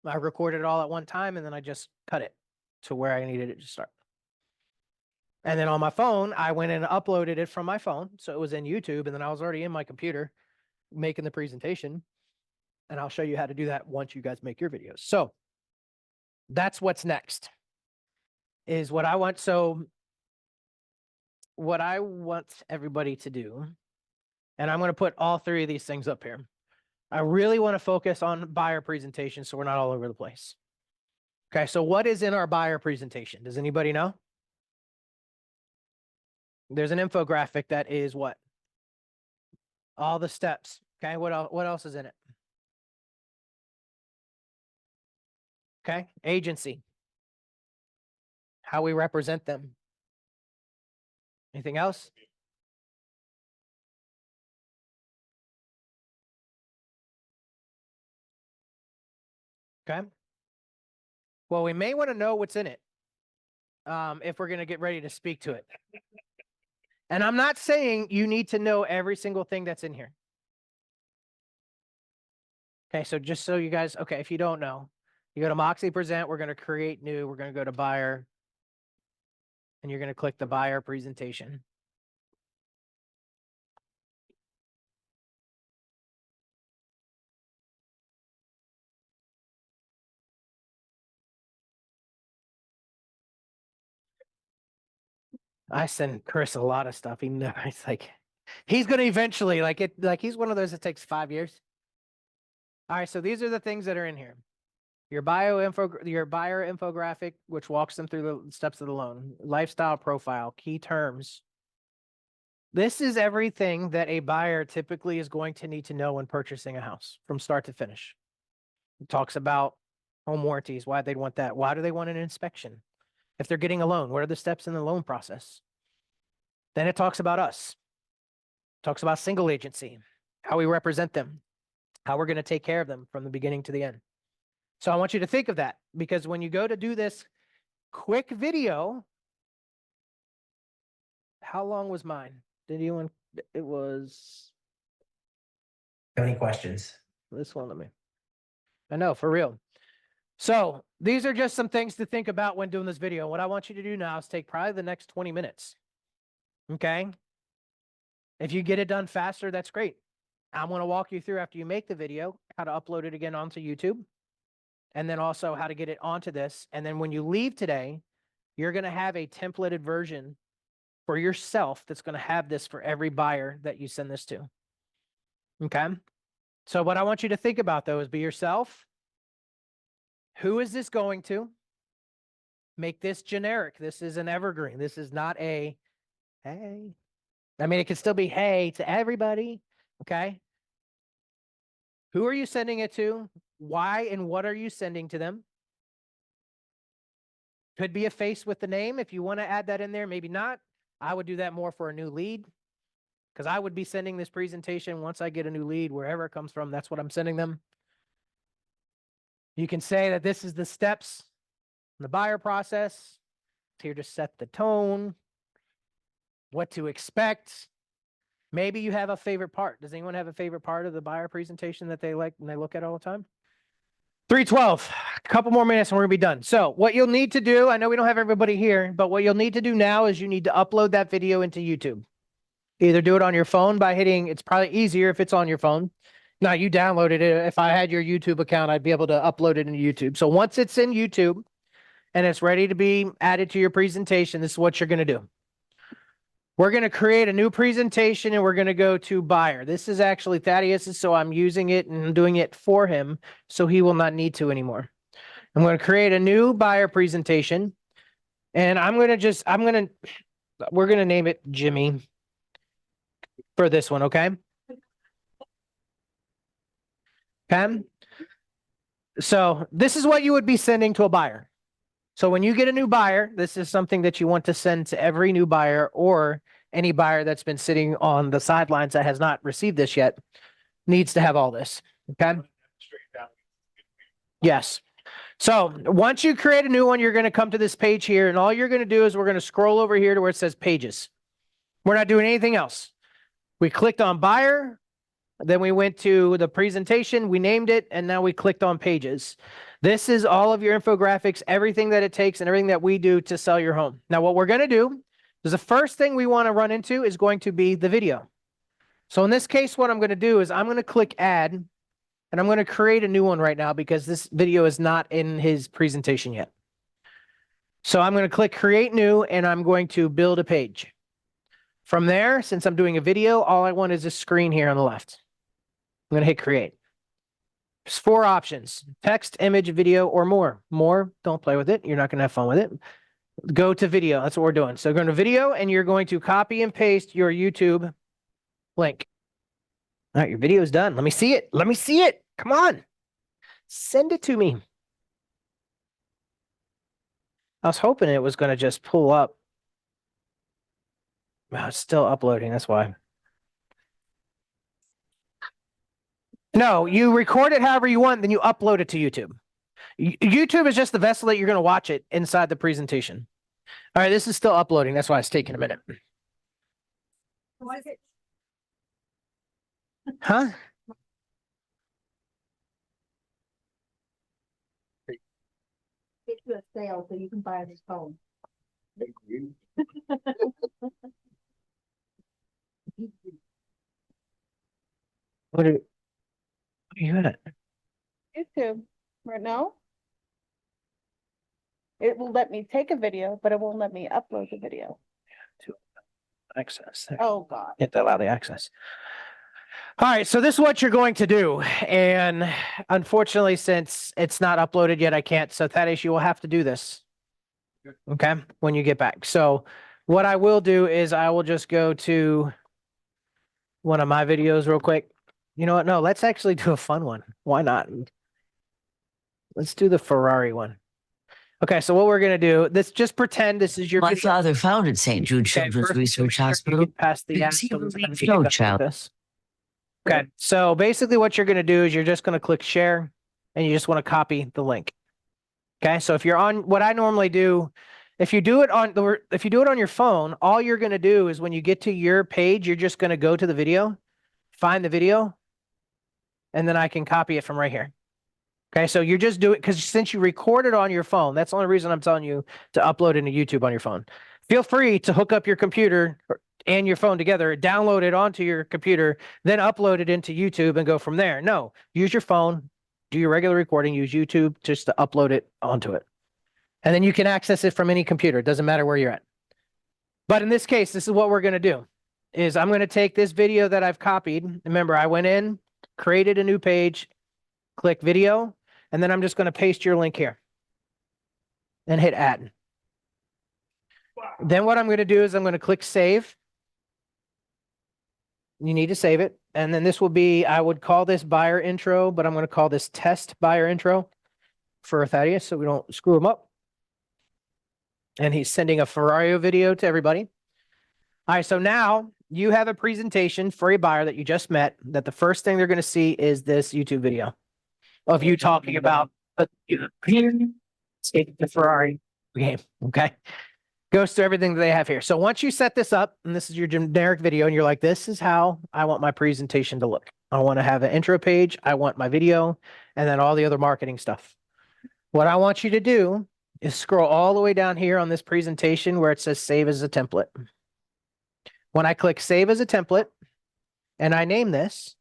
I recorded it all at one time and then I just cut it to where I needed it to start. And then on my phone, I went and uploaded it from my phone. So it was in YouTube and then I was already in my computer making the presentation. And I'll show you how to do that once you guys make your videos. So that's what's next is what I want. So what I want everybody to do, and I'm going to put all 3 of these things up here. I really want to focus on buyer presentation so we're not all over the place. Okay, so what is in our buyer presentation? Does anybody know? There's an infographic that is what? All the steps. Okay, what else is in it? Okay, agency. How we represent them. Anything else? Okay. Well, we may want to know what's in it if we're going to get ready to speak to it. And I'm not saying you need to know every single thing that's in here. Okay, so just so you guys, okay, if you don't know, you go to Moxie Present, we're going to create new, we're going to go to buyer, and you're going to click the buyer presentation. I send Chris a lot of stuff. He knows, it's like, he's going to eventually, like he's one of those that takes 5 years. All right, so these are the things that are in here. Your buyer infographic, which walks them through the steps of the loan, lifestyle profile, key terms. This is everything that a buyer typically is going to need to know when purchasing a house from start to finish. It talks about home warranties, why they'd want that. Why do they want an inspection? If they're getting a loan, what are the steps in the loan process? Then it talks about us. It talks about single agency, how we represent them, how we're going to take care of them from the beginning to the end. So I want you to think of that because when you go to do this quick video, how long was mine? Did anyone? It was Any questions? this one. Let me. I know, for real. So these are just some things to think about when doing this video. What I want you to do now is take probably the next 20 minutes. Okay. If you get it done faster, that's great. I'm going to walk you through after you make the video, how to upload it again onto YouTube. And then also how to get it onto this. And then when you leave today, you're going to have a templated version for yourself that's going to have this for every buyer that you send this to. Okay. So what I want you to think about though is be yourself. Who is this going to? Make this generic. This is an evergreen. This is not a, hey. I mean, it can still be hey to everybody. Okay. Who are you sending it to? Why and what are you sending to them? Could be a face with the name. If you want to add that in there, maybe not. I would do that more for a new lead because I would be sending this presentation once I get a new lead, wherever it comes from. That's what I'm sending them. You can say that this is the steps in the buyer process. Here to set the tone, what to expect. Maybe you have a favorite part. Does anyone have a favorite part of the buyer presentation that they like and they look at all the time? 3:12, a couple more minutes and we're gonna be done. So what you'll need to do, I know we don't have everybody here, but what you'll need to do now is you need to upload that video into YouTube. Either do it on your phone by hitting, it's probably easier if it's on your phone. Now you downloaded it. If I had your YouTube account, I'd be able to upload it into YouTube. So once it's in YouTube and it's ready to be added to your presentation, this is what you're going to do. We're going to create a new presentation and we're going to go to buyer. This is actually Thaddeus's, so I'm using it and doing it for him so he will not need to anymore. I'm going to create a new buyer presentation and I'm going to we're going to name it Jimmy for this one. Okay. Okay. So this is what you would be sending to a buyer. So when you get a new buyer, this is something that you want to send to every new buyer or any buyer that's been sitting on the sidelines that has not received this yet needs to have all this. Okay. Yes. So once you create a new one, you're going to come to this page here, and all you're going to do is we're going to scroll over here to where it says pages. We're not doing anything else. We clicked on buyer, then we went to the presentation, we named it, and now we clicked on pages. This is all of your infographics, everything that it takes and everything that we do to sell your home. Now, what we're going to do is the first thing we want to run into is going to be the video. So in this case, what I'm going to do is I'm going to click add, and I'm going to create a new one right now because this video is not in his presentation yet. So I'm going to click create new, and I'm going to build a page. From there, since I'm doing a video, all I want is a screen here on the left. I'm going to hit create. There's 4 options: text, image, video, or more. More, don't play with it. You're not going to have fun with it. Go to video. That's what we're doing. So go to video, and you're going to copy and paste your YouTube link. All right, your video is done. Let me see it. Let me see it. Come on. Send it to me. I was hoping it was going to just pull up. Wow, it's still uploading. That's why. No, you record it however you want, then you upload it to YouTube. YouTube is just the vessel that you're going to watch it inside the presentation. All right, this is still uploading. That's why it's taking a minute. Was it? Huh? Get you a sale so you can buy this phone. What are you at? YouTube right now. It will let me take a video, but it won't let me upload the video. Access. Oh, God. Hit to allow the access. All right, so this is what you're going to do. And unfortunately, since it's not uploaded yet, I can't. So Thaddeus, you will have to do this. Okay, when you get back. So what I will do is I will just go to one of my videos real quick. You know what? No, let's actually do a fun one. Why not? Let's do the Ferrari one. Okay, so what we're going to do, this just pretend this is your My video. father founded St. Jude Okay, Children's first, Research make sure you Hospital. get past the because ads, he so believes let's no get child. this. Okay, so basically what you're going to do is you're just going to click share, and you just want to copy the link. Okay, so if you're on, what I normally do, if you do it on your phone, all you're going to do is when you get to your page, you're just going to go to the video, find the video, and then I can copy it from right here. Okay, so you're just doing, because since you record it on your phone, that's the only reason I'm telling you to upload into YouTube on your phone. Feel free to hook up your computer and your phone together, download it onto your computer, then upload it into YouTube and go from there. No, use your phone, do your regular recording, use YouTube just to upload it onto it. And then you can access it from any computer. It doesn't matter where you're at. But in this case, this is what we're going to do, is I'm going to take this video that I've copied. Remember, I went in, created a new page, click video, and then I'm just going to paste your link here and hit add. Then what I'm going to do is I'm going to click save. You need to save it. And then this will be, I would call this buyer intro, but I'm going to call this test buyer intro for Thaddeus so we don't screw him up. And he's sending a Ferrari video to everybody. All right, so now you have a presentation for a buyer that you just met, that the first thing they're going to see is this YouTube video of you talking about the Ferrari game. Okay. Goes through everything that they have here. So once you set this up, and this is your generic video, and you're like, this is how I want my presentation to look. I want to have an intro page. I want my video, and then all the other marketing stuff. What I want you to do is scroll all the way down here on this presentation where it says save as a template. When I click save as a template, and I name this,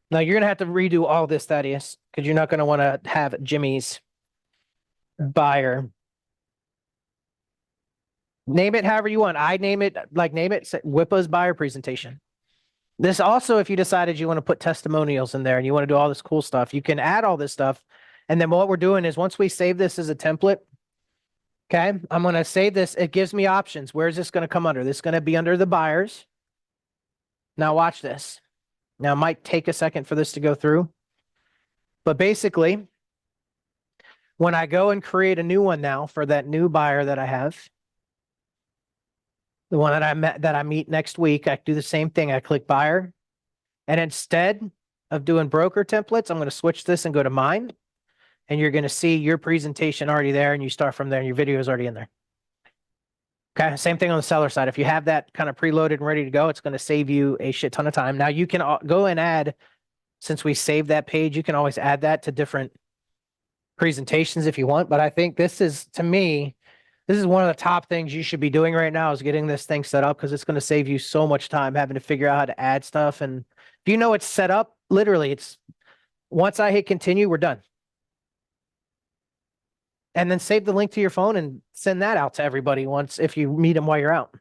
now you're going to have to redo all this, Thaddeus, because you're not going to want to have Jimmy's buyer. Name it however you want. I name it, Whippa's buyer presentation. This also, if you decided you want to put testimonials in there and you want to do all this cool stuff, you can add all this stuff. And then what we're doing is once we save this as a template, Okay, I'm going to save this. It gives me options. Where is this going to come under? This is going to be under the buyers. Now watch this. Now it might take a second for this to go through. But basically, when I go and create a new one now for that new buyer that I have, the one that I meet next week, I do the same thing. I click buyer. And instead of doing broker templates, I'm going to switch this and go to mine. And you're going to see your presentation already there, and you start from there, and your video is already in there. Okay, same thing on the seller side. If you have that kind of preloaded and ready to go, it's going to save you a shit ton of time. Now you can go and add, since we saved that page, you can always add that to different presentations if you want. But I think this is, to me, this is one of the top things you should be doing right now, is getting this thing set up, because it's going to save you so much time having to figure out how to add stuff. And if you know it's set up, literally, it's once I hit continue, we're done. And then save the link to your phone and send that out to everybody once, if you meet them while you're out.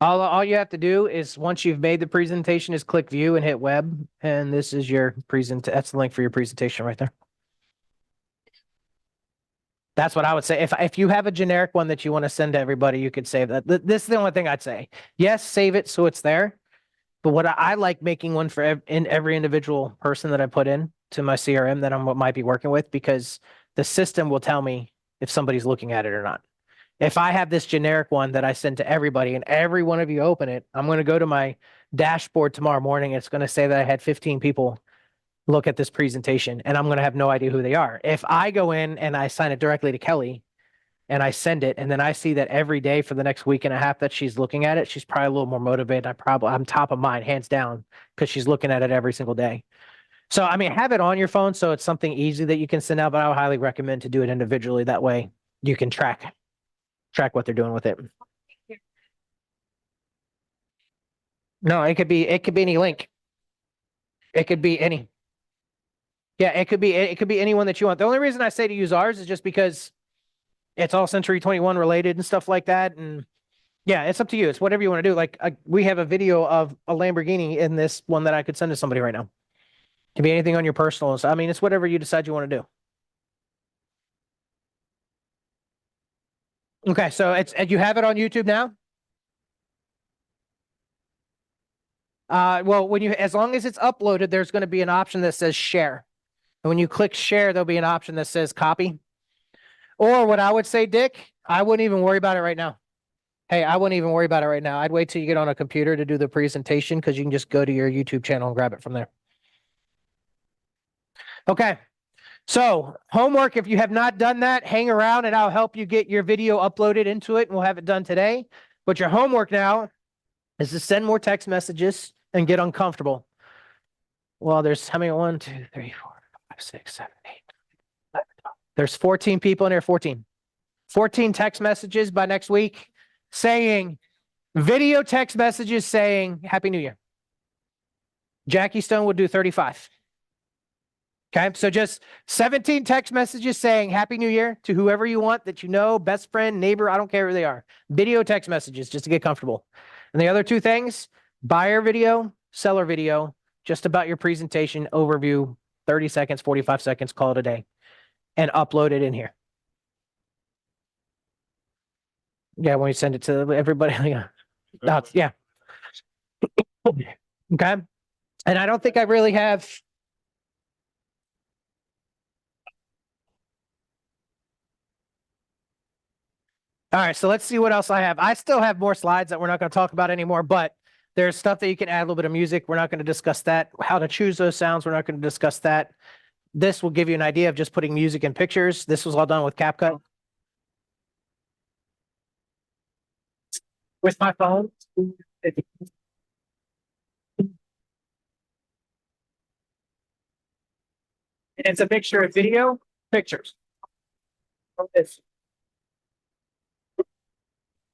All you have to do is, once you've made the presentation, is click view and hit web. And this is your that's the link for your presentation right there. That's what I would say. If you have a generic one that you want to send to everybody, you could save that. This is the only thing I'd say. Yes, save it so it's there. But what I like making one for every individual person that I put in to my CRM that might be working with, because the system will tell me if somebody's looking at it or not. If I have this generic one that I send to everybody and every one of you open it, I'm going to go to my dashboard tomorrow morning. It's going to say that I had 15 people look at this presentation, and I'm going to have no idea who they are. If I go in and I sign it directly to Kelly and I send it, and then I see that every day for the next week and a half that she's looking at it, she's probably a little more motivated. I'm top of mind, hands down, because she's looking at it every single day. So, I mean, have it on your phone so it's something easy that you can send out, but I would highly recommend to do it individually. That way you can track what they're doing with it. No, it could be any link. It could be any. Yeah, it could be anyone that you want. The only reason I say to use ours is just because it's all Century 21 related and stuff like that. And yeah, it's up to you. It's whatever you want to do. Like we have a video of a Lamborghini in this one that I could send to somebody right now. It can be anything on your personal. So, I mean, it's whatever you decide you want to do. Okay, so you have it on YouTube now? Well, as long as it's uploaded, there's going to be an option that says share. And when you click share, there'll be an option that says copy. Or what I would say, Dick, I wouldn't even worry about it right now. Hey, I wouldn't even worry about it right now. I'd wait till you get on a computer to do the presentation, because you can just go to your YouTube channel and grab it from there. Okay. So homework, if you have not done that, hang around and I'll help you get your video uploaded into it, and we'll have it done today. But your homework now is to send more text messages and get uncomfortable. Well, there's how many? 1, 2, 3, 4, 5, 6, 7, 8. 11, 12. There's 14 people in there, 14 text messages by next week saying, video text messages saying Happy New Year. Jackie Stone would do 35. Okay, so just 17 text messages saying Happy New Year to whoever you want that you know, best friend, neighbor, I don't care who they are. Video text messages just to get comfortable. And the other two things, buyer video, seller video, just about your presentation overview, 30 seconds, 45 seconds, call it a day, and upload it in here. Yeah, when you send it to everybody. Yeah. Yeah. Okay. And I don't think I really have. All right, so let's see what else I have. I still have more slides that we're not going to talk about anymore, but there's stuff that you can add a little bit of music. We're not going to discuss that. How to choose those sounds, we're not going to discuss that. This will give you an idea of just putting music in pictures. This was all done with CapCut. With my phone. It's a mixture of video, pictures.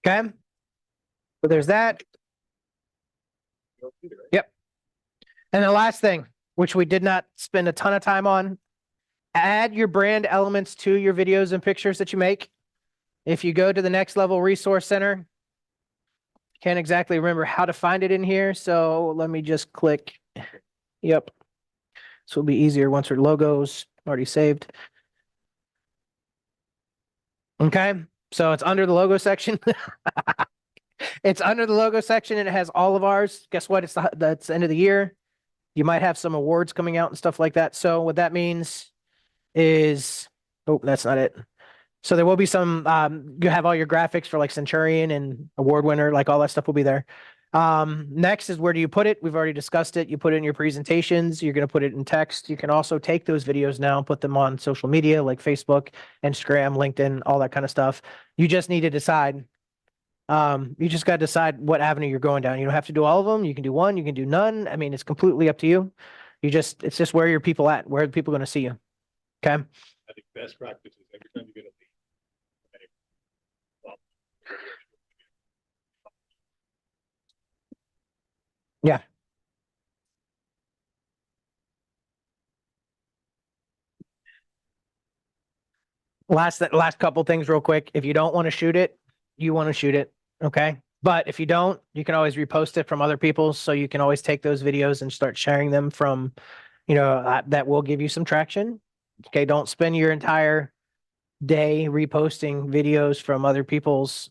Okay. So there's that. Yep. And the last thing, which we did not spend a ton of time on. Add your brand elements to your videos and pictures that you make. If you go to the Next Level Resource Center, can't exactly remember how to find it in here, so let me just click. Yep. This will be easier once our logo's already saved. Okay, so it's under the logo section. It's under the logo section and it has all of ours. Guess what? That's the end of the year. You might have some awards coming out and stuff like that. So what that means is, oh, that's not it. So there will be some, you have all your graphics for like Centurion and award winner, like all that stuff will be there. Next is where do you put it? We've already discussed it. You put it in your presentations. You're going to put it in text. You can also take those videos now and put them on social media like Facebook, Instagram, LinkedIn, all that kind of stuff. You just need to decide. You just got to decide what avenue you're going down. You don't have to do all of them. You can do one, you can do none. I mean, it's completely up to you. It's just where are your people at? Where are the people going to see you? Okay. I think best practice is every time you get a lead. Yeah. Last couple things real quick. If you don't want to shoot it, you want to shoot it. Okay. But if you don't, you can always repost it from other people. So you can always take those videos and start sharing them from, that will give you some traction. Okay. Don't spend your entire day reposting videos from other people's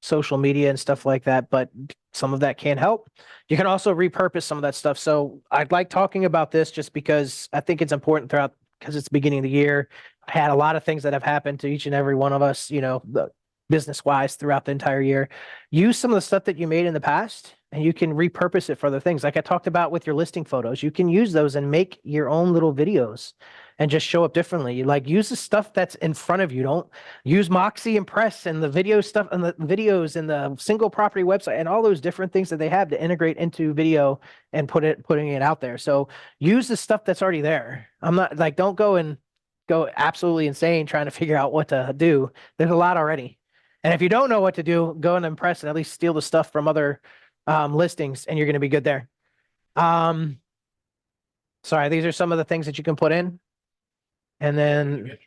social media and stuff like that, but some of that can help. You can also repurpose some of that stuff. So I'd like talking about this just because I think it's important throughout, because it's the beginning of the year. I had a lot of things that have happened to each and every one of us, business wise throughout the entire year. Use some of the stuff that you made in the past and you can repurpose it for other things. Like I talked about with your listing photos, you can use those and make your own little videos and just show up differently. Like use the stuff that's in front of you. Don't use Moxie and Press and the video stuff and the videos and the single property website and all those different things that they have to integrate into video and putting it out there. So use the stuff that's already there. I'm not like, don't go absolutely insane trying to figure out what to do. There's a lot already. And if you don't know what to do, go and Impress and at least steal the stuff from other listings and you're going to be good there. Sorry, these are some of the things that you can put in. And then,